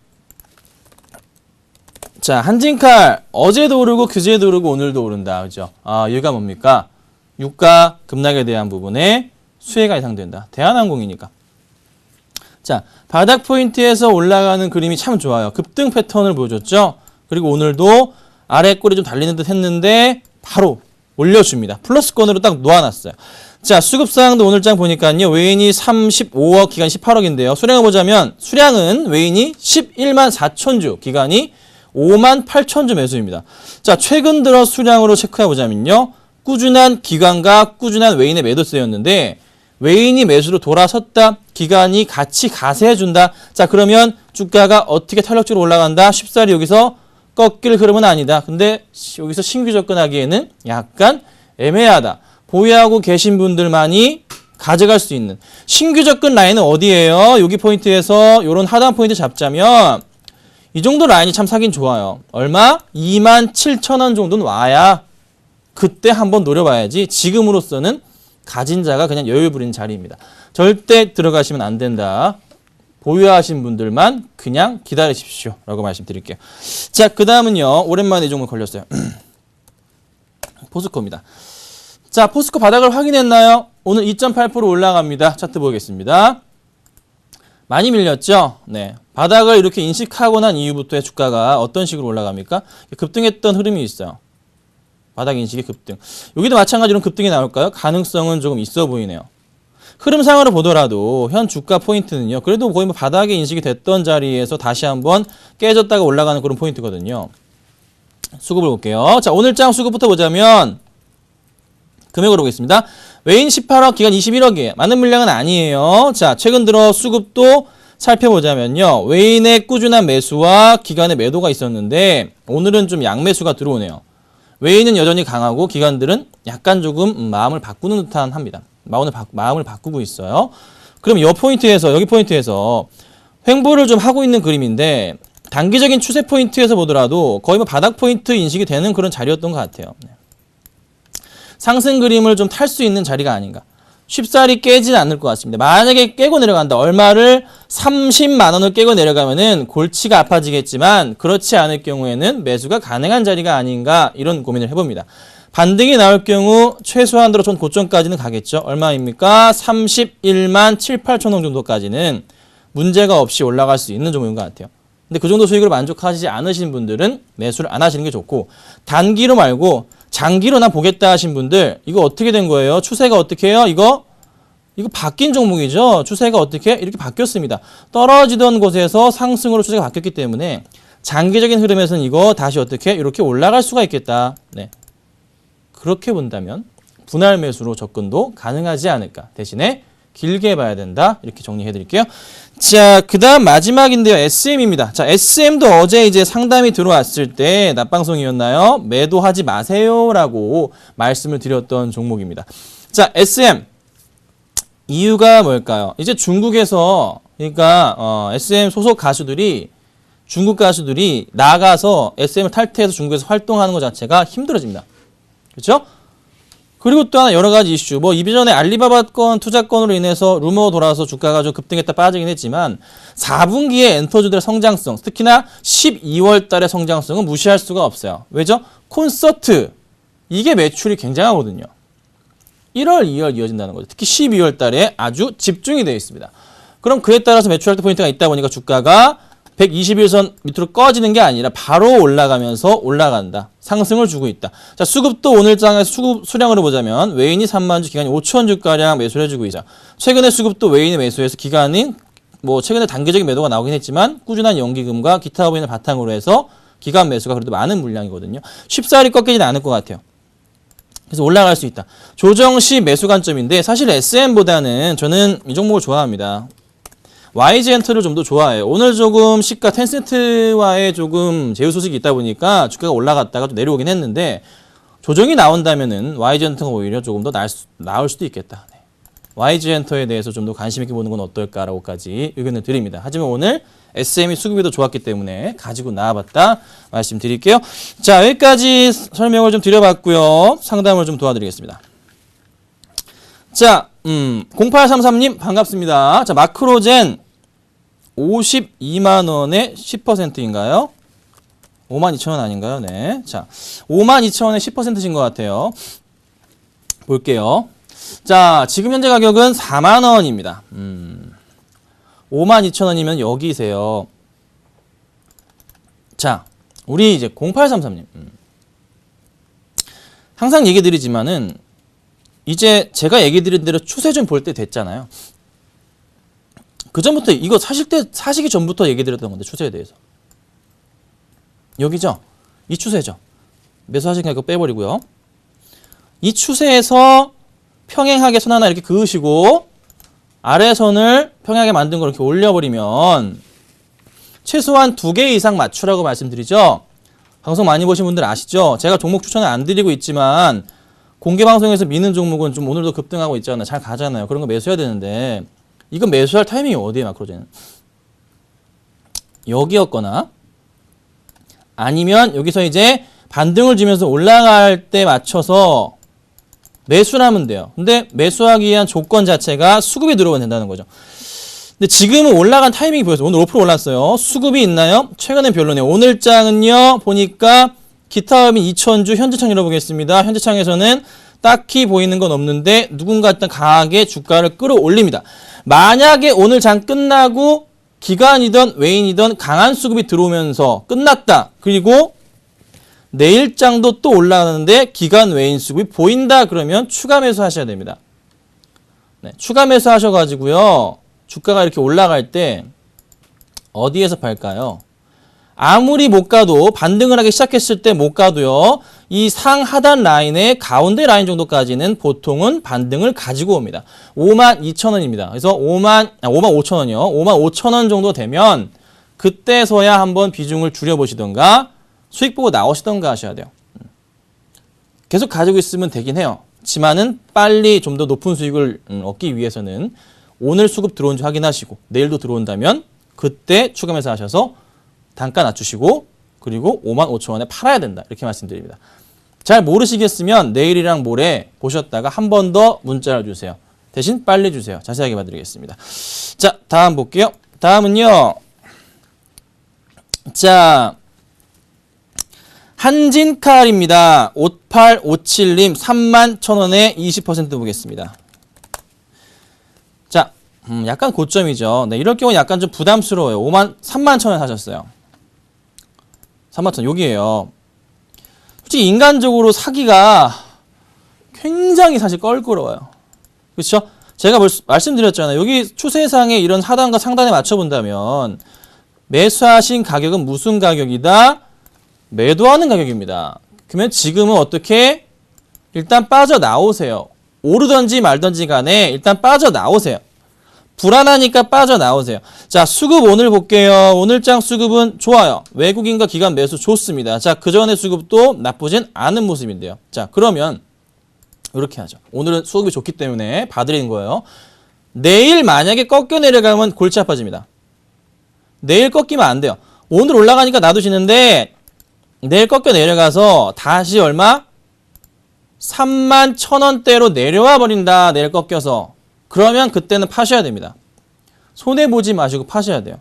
자, 한진칼 어제도 오르고 그제도 오르고 오늘도 오른다. 그죠? 이유가 뭡니까? 유가 급락에 대한 부분에 수혜가 예상된다. 대한항공이니까. 자, 바닥 포인트에서 올라가는 그림이 참 좋아요. 급등 패턴을 보여줬죠? 그리고 오늘도 아래 꼬리 좀 달리는 듯 했는데 바로 올려줍니다. 플러스권으로 딱 놓아놨어요. 자, 수급사항도 오늘장 보니까요. 외인이 35억, 기간 18억인데요. 수량을 보자면 수량은 외인이 11만 4천주, 기간이 5만 8천주 매수입니다. 자, 최근 들어 수량으로 체크해보자면요. 꾸준한 기관과 꾸준한 외인의 매도세였는데 외인이 매수로 돌아섰다. 기관이 같이 가세해준다. 자, 그러면 주가가 어떻게 탄력적으로 올라간다? 쉽사리 여기서 꺾일 흐름은 아니다. 근데 여기서 신규 접근하기에는 약간 애매하다. 보유하고 계신 분들만이 가져갈 수 있는 신규 접근 라인은 어디예요? 여기 포인트에서 이런 하단 포인트 잡자면 이 정도 라인이 참 사긴 좋아요. 얼마? 27,000원 정도는 와야 그때 한번 노려봐야지. 지금으로서는 가진 자가 그냥 여유 부리는 자리입니다. 절대 들어가시면 안 된다. 보유하신 분들만 그냥 기다리십시오. 라고 말씀드릴게요. 자, 그 다음은요. 오랜만에 이 종목 걸렸어요. 포스코입니다. 자, 포스코 바닥을 확인했나요? 오늘 2.8% 올라갑니다. 차트 보겠습니다. 많이 밀렸죠? 네. 바닥을 이렇게 인식하고 난 이후부터의 주가가 어떤 식으로 올라갑니까? 급등했던 흐름이 있어요. 바닥 인식의 급등. 여기도 마찬가지로 급등이 나올까요? 가능성은 조금 있어 보이네요. 흐름상으로 보더라도 현 주가 포인트는요. 그래도 거의 뭐 바닥에 인식이 됐던 자리에서 다시 한번 깨졌다가 올라가는 그런 포인트거든요. 수급을 볼게요. 자, 오늘장 수급부터 보자면 금액으로 보겠습니다. 외인 18억, 기간 21억이에요. 많은 물량은 아니에요. 자, 최근 들어 수급도 살펴보자면요. 외인의 꾸준한 매수와 기관의 매도가 있었는데 오늘은 좀 양매수가 들어오네요. 외인은 여전히 강하고 기관들은 약간 조금 마음을 바꾸는 듯한 합니다. 마음을 바꾸고 있어요. 그럼 여기 포인트에서 횡보를 좀 하고 있는 그림인데 단기적인 추세 포인트에서 보더라도 거의 뭐 바닥 포인트 인식이 되는 그런 자리였던 것 같아요. 상승 그림을 좀 탈 수 있는 자리가 아닌가. 쉽사리 깨지는 않을 것 같습니다. 만약에 깨고 내려간다. 얼마를 30만 원을 깨고 내려가면은 골치가 아파지겠지만 그렇지 않을 경우에는 매수가 가능한 자리가 아닌가 이런 고민을 해봅니다. 반등이 나올 경우 최소한으로 전 고점까지는 가겠죠. 얼마입니까? 31만 7, 8천 원 정도까지는 문제가 없이 올라갈 수 있는 종목인 것 같아요. 근데 그 정도 수익으로 만족하시지 않으신 분들은 매수를 안 하시는 게 좋고 단기로 말고 장기로 나 보겠다 하신 분들 이거 어떻게 된 거예요? 추세가 어떻게 해요? 이거 바뀐 종목이죠. 추세가 어떻게 이렇게 바뀌었습니다. 떨어지던 곳에서 상승으로 추세가 바뀌었기 때문에 장기적인 흐름에서는 이거 다시 어떻게 이렇게 올라갈 수가 있겠다. 네. 그렇게 본다면 분할 매수로 접근도 가능하지 않을까. 대신에 길게 봐야 된다. 이렇게 정리해 드릴게요. 자, 그 다음 마지막인데요. SM입니다. 자, SM도 어제 이제 상담이 들어왔을 때 낮방송이었나요? 매도하지 마세요라고 말씀을 드렸던 종목입니다. 자, SM. 이유가 뭘까요? 이제 중국에서, 그러니까, SM 소속 가수들이, 중국 가수들이 나가서 SM을 탈퇴해서 중국에서 활동하는 것 자체가 힘들어집니다. 그렇죠? 그리고 또 하나 여러 가지 이슈. 뭐 이전에 알리바바 건 투자 건으로 인해서 루머 돌아서 주가가 좀 급등했다 빠지긴 했지만 4분기에 엔터주들의 성장성, 특히나 12월 달의 성장성은 무시할 수가 없어요. 왜죠? 콘서트. 이게 매출이 굉장하거든요. 1월, 2월 이어진다는 거죠. 특히 12월 달에 아주 집중이 되어 있습니다. 그럼 그에 따라서 매출할 때 포인트가 있다 보니까 주가가 121선 밑으로 꺼지는 게 아니라 바로 올라가면서 올라간다. 상승을 주고 있다. 자, 수급도 오늘 장에서 수급 수량으로 보자면 외인이 3만 주, 기관이 5천 주가량 매수를 해주고 있죠. 최근에 수급도 외인이 매수해서 기관이 뭐 최근에 단기적인 매도가 나오긴 했지만 꾸준한 연기금과 기타 법인을 바탕으로 해서 기관 매수가 그래도 많은 물량이거든요. 쉽사리 꺾이지는 않을 것 같아요. 그래서 올라갈 수 있다. 조정 시 매수 관점인데 사실 SM보다는 저는 이 종목을 좋아합니다. YG엔터를 좀 더 좋아해요. 오늘 조금 시가 텐센트와의 조금 제휴 소식이 있다 보니까 주가가 올라갔다가 좀 내려오긴 했는데 조정이 나온다면은 YG엔터가 오히려 조금 더 나을 수도 있겠다. 네. YG엔터에 대해서 좀 더 관심 있게 보는 건 어떨까라고까지 의견을 드립니다. 하지만 오늘 SM이 수급이 더 좋았기 때문에 가지고 나와봤다 말씀드릴게요. 자, 여기까지 설명을 좀 드려봤고요. 상담을 좀 도와드리겠습니다. 자, 0833님 반갑습니다. 자, 마크로젠 52만원에 10%인가요? 52,000원 아닌가요? 네. 자, 52,000원에 10%신 것 같아요. 볼게요. 자, 지금 현재 가격은 4만원입니다. 52,000원이면 여기세요. 자, 우리 이제 0833님. 항상 얘기 드리지만은 이제 제가 얘기 드린 대로 추세 좀 볼 때 됐잖아요. 그 전부터 이거 사시기 전부터 얘기 드렸던 건데 추세에 대해서. 여기죠? 이 추세죠. 매수하시니까 이거 빼버리고요. 이 추세에서 평행하게 선 하나 이렇게 그으시고 아래선을 평행하게 만든 걸 이렇게 올려버리면 최소한 2개 이상 맞추라고 말씀드리죠. 방송 많이 보신 분들 아시죠? 제가 종목 추천을 안 드리고 있지만 공개 방송에서 미는 종목은 좀 오늘도 급등하고 있잖아요. 잘 가잖아요. 그런 거 매수해야 되는데 이건 매수할 타이밍이 어디에 마크로젠은? 여기였거나 아니면 여기서 이제 반등을 주면서 올라갈 때 맞춰서 매수를 하면 돼요. 근데 매수하기 위한 조건 자체가 수급이 들어오면 된다는 거죠. 근데 지금은 올라간 타이밍이 보여서 오늘 5% 올랐어요. 수급이 있나요? 최근엔 별로네요. 오늘 장은요. 보니까 기타 법인 2,000주 현재창 열어보겠습니다. 현재창에서는 딱히 보이는 건 없는데 누군가 일단 강하게 주가를 끌어올립니다. 만약에 오늘 장 끝나고 기관이든 외인이든 강한 수급이 들어오면서 끝났다. 그리고 내일 장도 또 올라가는데 기관 외인 수급이 보인다. 그러면 추가 매수 하셔야 됩니다. 네, 추가 매수 하셔가지고요. 주가가 이렇게 올라갈 때 어디에서 팔까요? 아무리 못 가도 반등을 하기 시작했을 때 못 가도요. 이 상하단 라인의 가운데 라인 정도까지는 보통은 반등을 가지고 옵니다. 52,000원입니다. 그래서 55,000원이요. 55,000원 정도 되면 그때서야 한번 비중을 줄여보시던가 수익 보고 나오시던가 하셔야 돼요. 계속 가지고 있으면 되긴 해요. 그렇지만은 빨리 좀 더 높은 수익을 얻기 위해서는 오늘 수급 들어온지 확인하시고 내일도 들어온다면 그때 추가 매수 하셔서 단가 낮추시고 그리고 55,000원에 팔아야 된다. 이렇게 말씀드립니다. 잘 모르시겠으면 내일이랑 모레 보셨다가 한 번 더 문자를 주세요. 대신 빨리 주세요. 자세하게 봐드리겠습니다. 자, 다음 볼게요. 다음은요. 자, 한진칼입니다. 5857님 31,000원에 20% 보겠습니다. 자, 약간 고점이죠. 네, 이럴 경우 약간 좀 부담스러워요. 31,000원 사셨어요. 31,000원 여기에요. 솔직히 인간적으로 사기가 굉장히 사실 껄끄러워요. 그렇죠? 제가 말씀드렸잖아요. 여기 추세상의 이런 하단과 상단에 맞춰본다면 매수하신 가격은 무슨 가격이다? 매도하는 가격입니다. 그러면 지금은 어떻게? 일단 빠져나오세요. 오르든지 말든지 간에 일단 빠져나오세요. 불안하니까 빠져나오세요. 자, 수급 오늘 볼게요. 오늘장 수급은 좋아요. 외국인과 기관 매수 좋습니다. 자, 그전의 수급도 나쁘진 않은 모습인데요. 자, 그러면 이렇게 하죠. 오늘은 수급이 좋기 때문에 봐드리는 거예요. 내일 만약에 꺾여 내려가면 골치 아파집니다. 내일 꺾이면 안 돼요. 오늘 올라가니까 놔두시는데 내일 꺾여 내려가서 다시 얼마? 31,000원대로 내려와 버린다. 내일 꺾여서. 그러면 그때는 파셔야 됩니다. 손해보지 마시고 파셔야 돼요.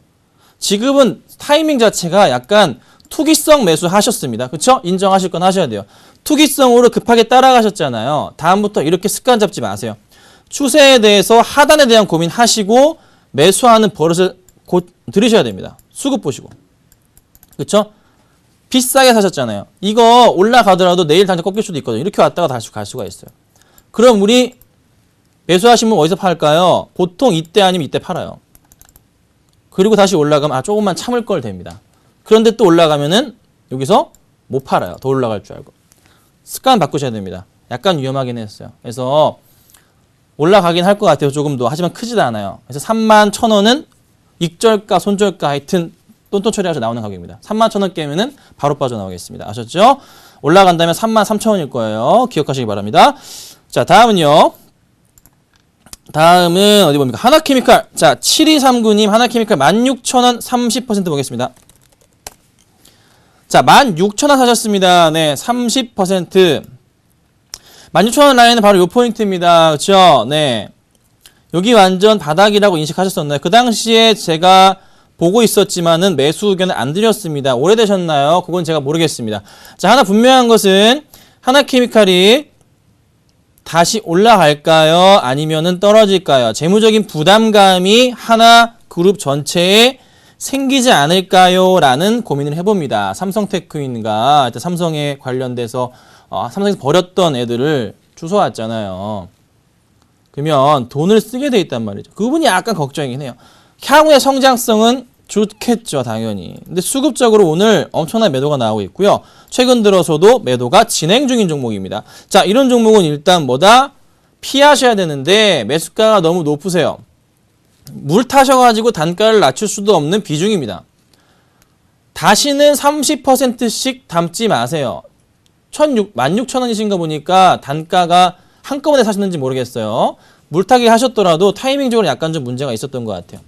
지금은 타이밍 자체가 약간 투기성 매수 하셨습니다. 그쵸? 인정하실 건 하셔야 돼요. 투기성으로 급하게 따라가셨잖아요. 다음부터 이렇게 습관 잡지 마세요. 추세에 대해서 하단에 대한 고민하시고 매수하는 버릇을 곧 들이셔야 됩니다. 수급 보시고. 그쵸? 비싸게 사셨잖아요. 이거 올라가더라도 내일 당장 꺾일 수도 있거든요. 이렇게 왔다가 다시 갈 수가 있어요. 그럼 우리 매수하신 분 어디서 팔까요? 보통 이때 아니면 이때 팔아요. 그리고 다시 올라가면 조금만 참을 걸 됩니다. 그런데 또 올라가면은 여기서 못 팔아요. 더 올라갈 줄 알고. 습관 바꾸셔야 됩니다. 약간 위험하긴 했어요. 그래서 올라가긴 할 것 같아요. 조금 더. 하지만 크지도 않아요. 그래서 31,000원은 익절가, 손절가 하여튼 똔똔 처리하셔서 나오는 가격입니다. 31,000원 깨면은 바로 빠져나오겠습니다. 아셨죠? 올라간다면 33,000원일 거예요. 기억하시기 바랍니다. 자, 다음은요. 다음은 어디 봅니까? 하나케미칼. 자, 7239님 하나케미칼 16,000원 30% 보겠습니다. 자, 16,000원 사셨습니다. 네, 30%. 16,000원 라인은 바로 요 포인트입니다. 그쵸? 네. 여기 완전 바닥이라고 인식하셨었나요? 그 당시에 제가 보고 있었지만은 매수 의견을 안 드렸습니다. 오래되셨나요? 그건 제가 모르겠습니다. 자, 하나 분명한 것은 하나케미칼이 다시 올라갈까요? 아니면은 떨어질까요? 재무적인 부담감이 하나 그룹 전체에 생기지 않을까요? 라는 고민을 해봅니다. 삼성테크인과 일단 삼성에 관련돼서 삼성에서 버렸던 애들을 주워왔잖아요. 그러면 돈을 쓰게 돼 있단 말이죠. 그 부분이 약간 걱정이긴 해요. 향후의 성장성은 좋겠죠, 당연히. 근데 수급적으로 오늘 엄청난 매도가 나오고 있고요. 최근 들어서도 매도가 진행 중인 종목입니다. 자, 이런 종목은 일단 뭐다? 피하셔야 되는데 매수가가 너무 높으세요. 물 타셔가지고 단가를 낮출 수도 없는 비중입니다. 다시는 30%씩 담지 마세요. 16,000원이신가 보니까 단가가 한꺼번에 사셨는지 모르겠어요. 물타기 하셨더라도 타이밍적으로 약간 좀 문제가 있었던 것 같아요.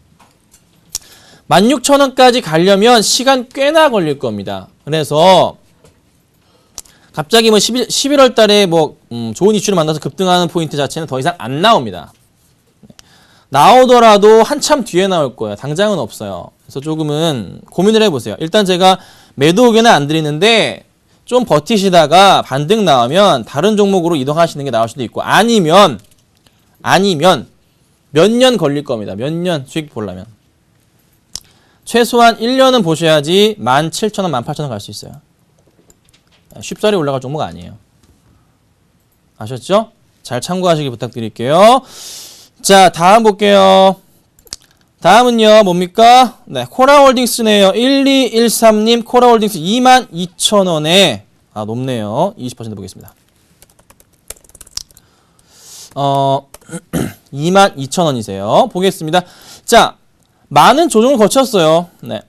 16,000원까지 가려면 시간 꽤나 걸릴 겁니다. 그래서 갑자기 뭐 11월 달에 뭐 좋은 이슈를 만나서 급등하는 포인트 자체는 더 이상 안 나옵니다. 나오더라도 한참 뒤에 나올 거예요. 당장은 없어요. 그래서 조금은 고민을 해보세요. 일단 제가 매도 의견은 안 드리는데 좀 버티시다가 반등 나오면 다른 종목으로 이동하시는 게 나올 수도 있고 아니면 몇 년 걸릴 겁니다. 몇 년 수익 보려면. 최소한 1년은 보셔야지 17,000원, 18,000원 갈 수 있어요. 쉽사리 올라갈 종목 아니에요. 아셨죠? 잘 참고하시기 부탁드릴게요. 자, 다음 볼게요. 다음은요, 뭡니까? 네, 코라홀딩스네요. 1213님, 코라홀딩스 22,000원에, 높네요. 20% 보겠습니다. 22,000원이세요. 보겠습니다. 자, 많은 조정을 거쳤어요. 네.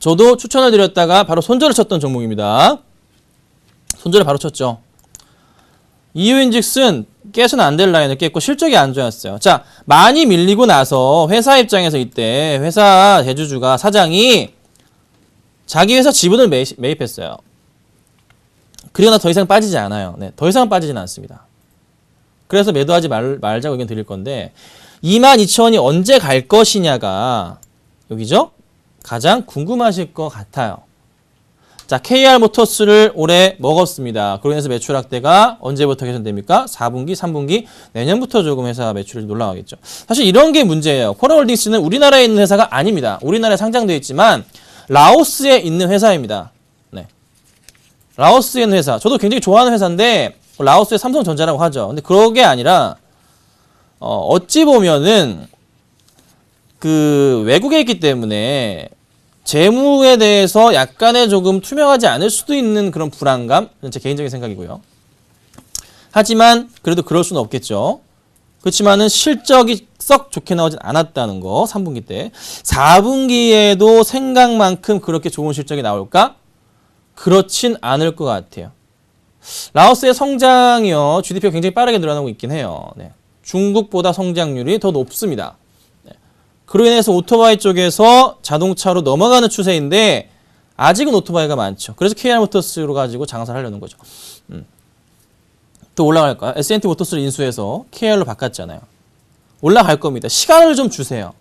저도 추천을 드렸다가 바로 손절을 쳤던 종목입니다. 손절을 바로 쳤죠. 이유인즉슨 깨서는 안 될 라인을 깼고 실적이 안 좋았어요. 자, 많이 밀리고 나서 회사 입장에서 이때 회사 대주주가 사장이 자기 회사 지분을 매입했어요. 그러나 더 이상 빠지지 않아요. 네, 더 이상 빠지지는 않습니다. 그래서 매도하지 말자고 의견 드릴 건데 22,000원이 언제 갈 것이냐가 여기죠? 가장 궁금하실 것 같아요. 자, KR모터스를 올해 먹었습니다. 그로 인해서 매출 확대가 언제부터 개선됩니까? 4분기, 3분기, 내년부터 조금 회사 매출이 올라가겠죠. 사실 이런 게 문제예요. 코라홀딩스는 우리나라에 있는 회사가 아닙니다. 우리나라에 상장되어 있지만 라오스에 있는 회사입니다. 네. 라오스에 있는 회사. 저도 굉장히 좋아하는 회사인데 라오스의 삼성전자라고 하죠. 근데 그런 게 아니라 어찌 보면은 그 외국에 있기 때문에 재무에 대해서 약간의 조금 투명하지 않을 수도 있는 그런 불안감, 제 개인적인 생각이고요. 하지만 그래도 그럴 수는 없겠죠. 그렇지만은 실적이 썩 좋게 나오진 않았다는 거 3분기 때. 4분기에도 생각만큼 그렇게 좋은 실적이 나올까? 그렇진 않을 것 같아요. 라오스의 성장이요, GDP가 굉장히 빠르게 늘어나고 있긴 해요. 네. 중국보다 성장률이 더 높습니다. 네. 그로 인해서 오토바이 쪽에서 자동차로 넘어가는 추세인데 아직은 오토바이가 많죠. 그래서 KR모터스로 가지고 장사를 하려는 거죠. 더 올라갈까요? S&P 모터스를 인수해서 KR로 바꿨잖아요. 올라갈 겁니다. 시간을 좀 주세요.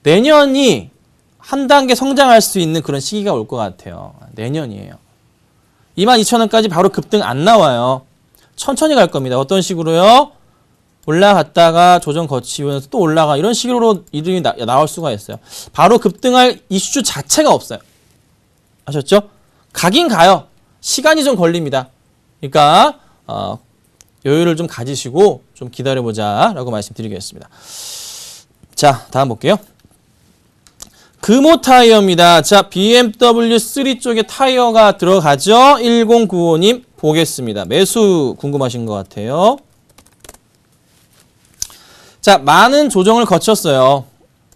내년이 한 단계 성장할 수 있는 그런 시기가 올 것 같아요. 내년이에요. 22,000원까지 바로 급등 안 나와요. 천천히 갈 겁니다. 어떤 식으로요? 올라갔다가 조정 거치면서 또 올라가. 이런 식으로 이름이 나올 수가 있어요. 바로 급등할 이슈 자체가 없어요. 아셨죠? 가긴 가요. 시간이 좀 걸립니다. 그러니까 여유를 좀 가지시고 좀 기다려보자 라고 말씀드리겠습니다. 자, 다음 볼게요. 금호 타이어입니다. 자, BMW 3 쪽에 타이어가 들어가죠. 1095님 보겠습니다. 매수 궁금하신 것 같아요. 자, 많은 조정을 거쳤어요.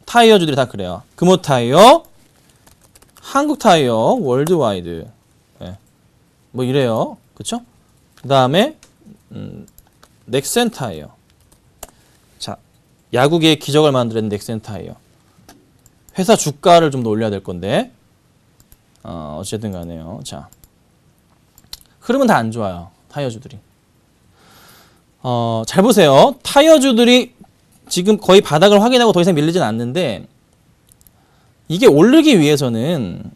타이어주들이 다 그래요. 금호 타이어, 한국 타이어, 월드와이드, 네. 뭐 이래요. 그쵸? 그 다음에 넥센 타이어. 자, 야구계의 기적을 만들어낸 넥센 타이어. 회사 주가를 좀 더 올려야 될 건데 어쨌든 간에요. 자, 흐름은 다 안 좋아요. 타이어주들이. 잘 보세요. 타이어주들이 지금 거의 바닥을 확인하고 더 이상 밀리진 않는데 이게 오르기 위해서는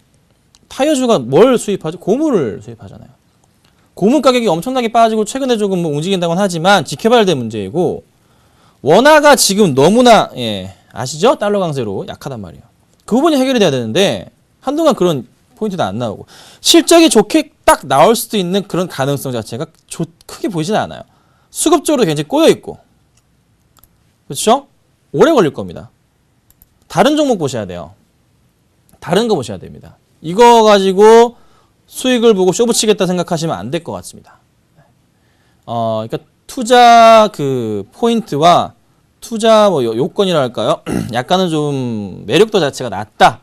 타이어주가 뭘 수입하죠? 고무를 수입하잖아요. 고무 가격이 엄청나게 빠지고 최근에 조금 뭐 움직인다고는 하지만 지켜봐야 될 문제이고 원화가 지금 너무나 아시죠? 달러 강세로 약하단 말이에요. 그 부분이 해결이 돼야 되는데 한동안 그런 포인트도 안 나오고 실적이 좋게 딱 나올 수도 있는 그런 가능성 자체가 크게 보이지는 않아요. 수급적으로 굉장히 꼬여있고 그렇죠? 오래 걸릴 겁니다. 다른 종목 보셔야 돼요. 다른 거 보셔야 됩니다. 이거 수익을 보고 쇼 붙이겠다 생각하시면 안 될 것 같습니다. 그러니까 투자 그 포인트와 투자 뭐 요건이라 할까요? 약간은 좀 매력도 자체가 낮다.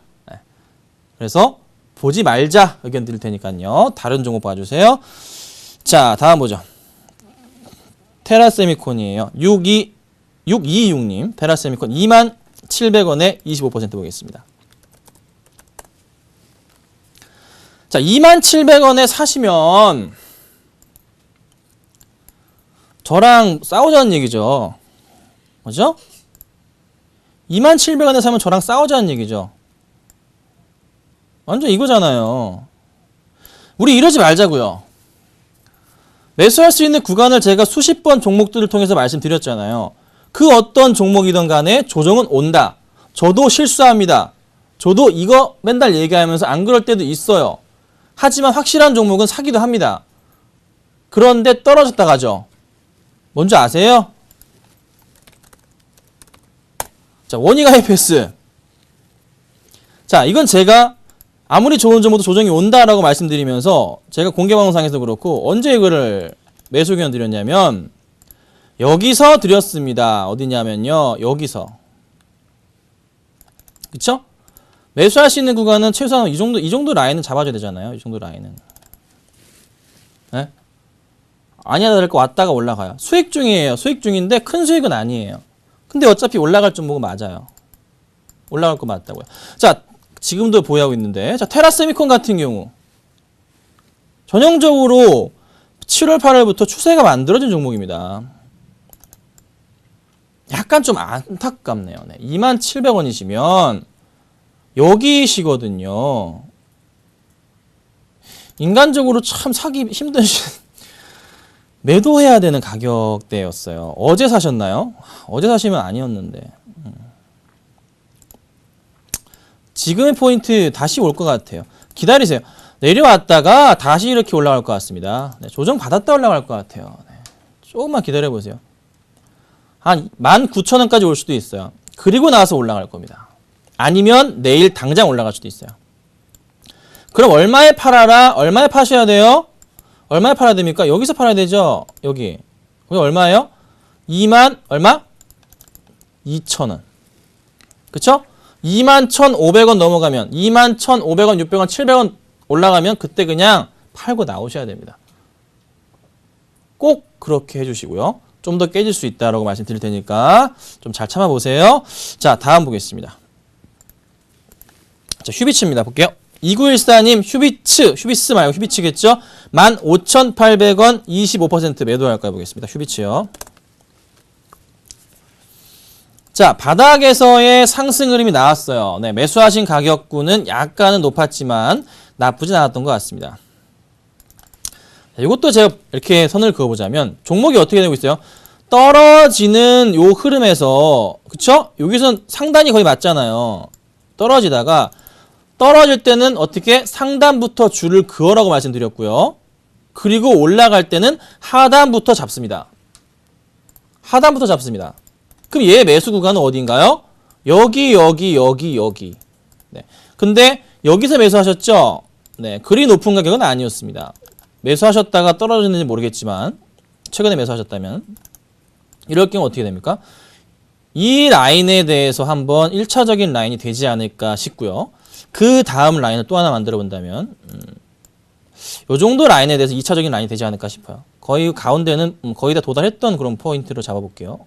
그래서 보지 말자 의견 드릴 테니까요. 다른 종목 봐주세요. 자, 다음 보죠. 테라세미콘이에요. 626님 테라세미콘 27,000원에 25% 보겠습니다. 자, 27,000원에 사시면 저랑 싸우자는 얘기죠. 그죠? 27,000원에 사면 저랑 싸우자는 얘기죠. 완전 이거잖아요. 우리 이러지 말자고요. 매수할 수 있는 구간을 제가 수십 번 종목들을 통해서 말씀드렸잖아요. 그 어떤 종목이든 간에 조정은 온다. 저도 실수합니다. 저도 이거 맨날 얘기하면서 안 그럴 때도 있어요. 하지만 확실한 종목은 사기도 합니다. 그런데 떨어졌다 가죠. 뭔지 아세요? 자, 원익 IPS. 자, 이건 제가 아무리 좋은 정보도 조정이 온다라고 말씀드리면서 제가 공개방송상에서 그렇고 언제 이거를 매수 의견 드렸냐면 여기서 드렸습니다. 어디냐면요. 여기서. 그쵸? 매수할 수 있는 구간은 최소한 이 정도 라인은 잡아줘야 되잖아요. 이 정도 라인은. 네? 아니야 다를 거 왔다가 올라가요. 수익 중이에요. 수익 중인데 큰 수익은 아니에요. 근데 어차피 올라갈 종목은 맞아요. 올라갈 거 맞다고요. 자, 지금도 보유하고 있는데 자, 테라세미콘 같은 경우 전형적으로 7월 8월부터 추세가 만들어진 종목입니다. 약간 좀 안타깝네요. 네. 27,000원이시면 여기시거든요. 인간적으로 참 사기 힘든 매도해야 되는 가격대였어요. 어제 사셨나요? 어제 사시면 아니었는데. 지금의 포인트 다시 올 것 같아요. 기다리세요. 내려왔다가 다시 이렇게 올라갈 것 같습니다. 네, 조정 받았다 올라갈 것 같아요. 네, 조금만 기다려보세요. 한 19,000원까지 올 수도 있어요. 그리고 나서 올라갈 겁니다. 아니면 내일 당장 올라갈 수도 있어요. 그럼 얼마에 팔아라? 얼마에 파셔야 돼요? 얼마에 팔아야 됩니까? 여기서 팔아야 되죠? 여기 얼마예요? 2만 얼마? 2,000원. 그쵸? 21,500원 넘어가면 21,500원, 600원, 700원 올라가면 그때 그냥 팔고 나오셔야 됩니다. 꼭 그렇게 해주시고요. 좀 더 깨질 수 있다라고 말씀드릴 테니까 좀 잘 참아보세요. 자, 다음 보겠습니다. 자, 휴비츠입니다. 볼게요. 2914님 휴비츠 말고 휴비츠겠죠? 15,800원 25% 매도할까 보겠습니다. 휴비츠요. 자, 바닥에서의 상승 흐름이 나왔어요. 네, 매수하신 가격군은 약간은 높았지만 나쁘진 않았던 것 같습니다. 자, 이것도 제가 이렇게 선을 그어보자면 종목이 어떻게 되고 있어요? 떨어지는 요 흐름에서 그쵸? 여기선 상단이 거의 맞잖아요. 떨어지다가 떨어질 때는 어떻게 상단부터 줄을 그어라고 말씀드렸고요. 그리고 올라갈 때는 하단부터 잡습니다. 하단부터 잡습니다. 그럼 얘 매수 구간은 어디인가요? 여기. 네. 근데 여기서 매수하셨죠? 네. 그리 높은 가격은 아니었습니다. 매수하셨다가 떨어졌는지 모르겠지만 최근에 매수하셨다면 이럴 경우 어떻게 됩니까? 이 라인에 대해서 한번 1차적인 라인이 되지 않을까 싶고요. 그 다음 라인을 또 하나 만들어 본다면 이 정도 라인에 대해서 2차적인 라인이 되지 않을까 싶어요. 거의 가운데는 거의 다 도달했던 그런 포인트로 잡아볼게요.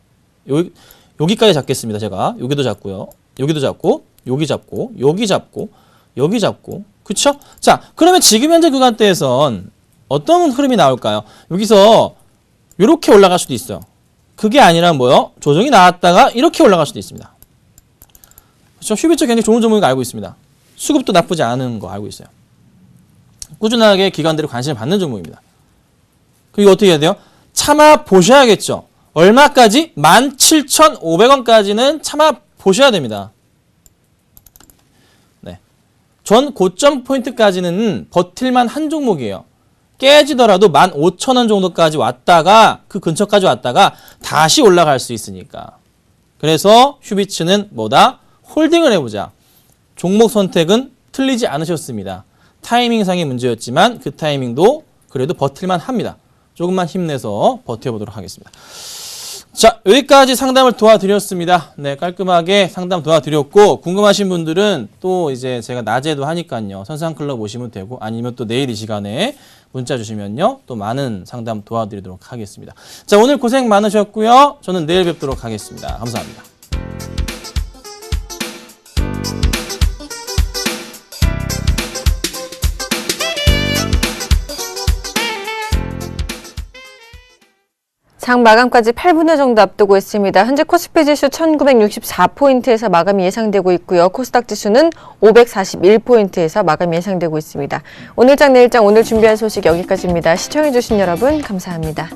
여기까지 잡겠습니다. 제가 여기도 잡고요. 여기도 잡고 여기 잡고 여기 잡고 여기 잡고 그쵸? 자, 그러면 지금 현재 구간대에선 어떤 흐름이 나올까요? 여기서 이렇게 올라갈 수도 있어요. 그게 아니라 뭐요? 조정이 나왔다가 이렇게 올라갈 수도 있습니다. 그렇죠? 휴비츠 굉장히 좋은 종목인 거 알고 있습니다. 수급도 나쁘지 않은 거 알고 있어요. 꾸준하게 기관들이 관심을 받는 종목입니다. 그리고 어떻게 해야 돼요? 참아 보셔야겠죠. 얼마까지? 17,500원까지는 참아 보셔야 됩니다. 네. 전 고점 포인트까지는 버틸만 한 종목이에요. 깨지더라도 15,000원 정도까지 왔다가 그 근처까지 왔다가 다시 올라갈 수 있으니까. 그래서 휴비츠는 뭐다? 홀딩을 해보자. 종목 선택은 틀리지 않으셨습니다. 타이밍상의 문제였지만 그 타이밍도 그래도 버틸만 합니다. 조금만 힘내서 버텨보도록 하겠습니다. 자, 여기까지 상담을 도와드렸습니다. 네, 깔끔하게 상담 도와드렸고 궁금하신 분들은 또 이제 제가 낮에도 하니까요. 선상클럽 오시면 되고 아니면 또 내일 이 시간에 문자 주시면요. 또 많은 상담 도와드리도록 하겠습니다. 자, 오늘 고생 많으셨고요. 저는 내일 뵙도록 하겠습니다. 감사합니다. 장 마감까지 8분여 정도 앞두고 있습니다. 현재 코스피 지수 1964포인트에서 마감이 예상되고 있고요. 코스닥 지수는 541포인트에서 마감이 예상되고 있습니다. 오늘 장 내일 장 오늘 준비한 소식 여기까지입니다. 시청해주신 여러분 감사합니다.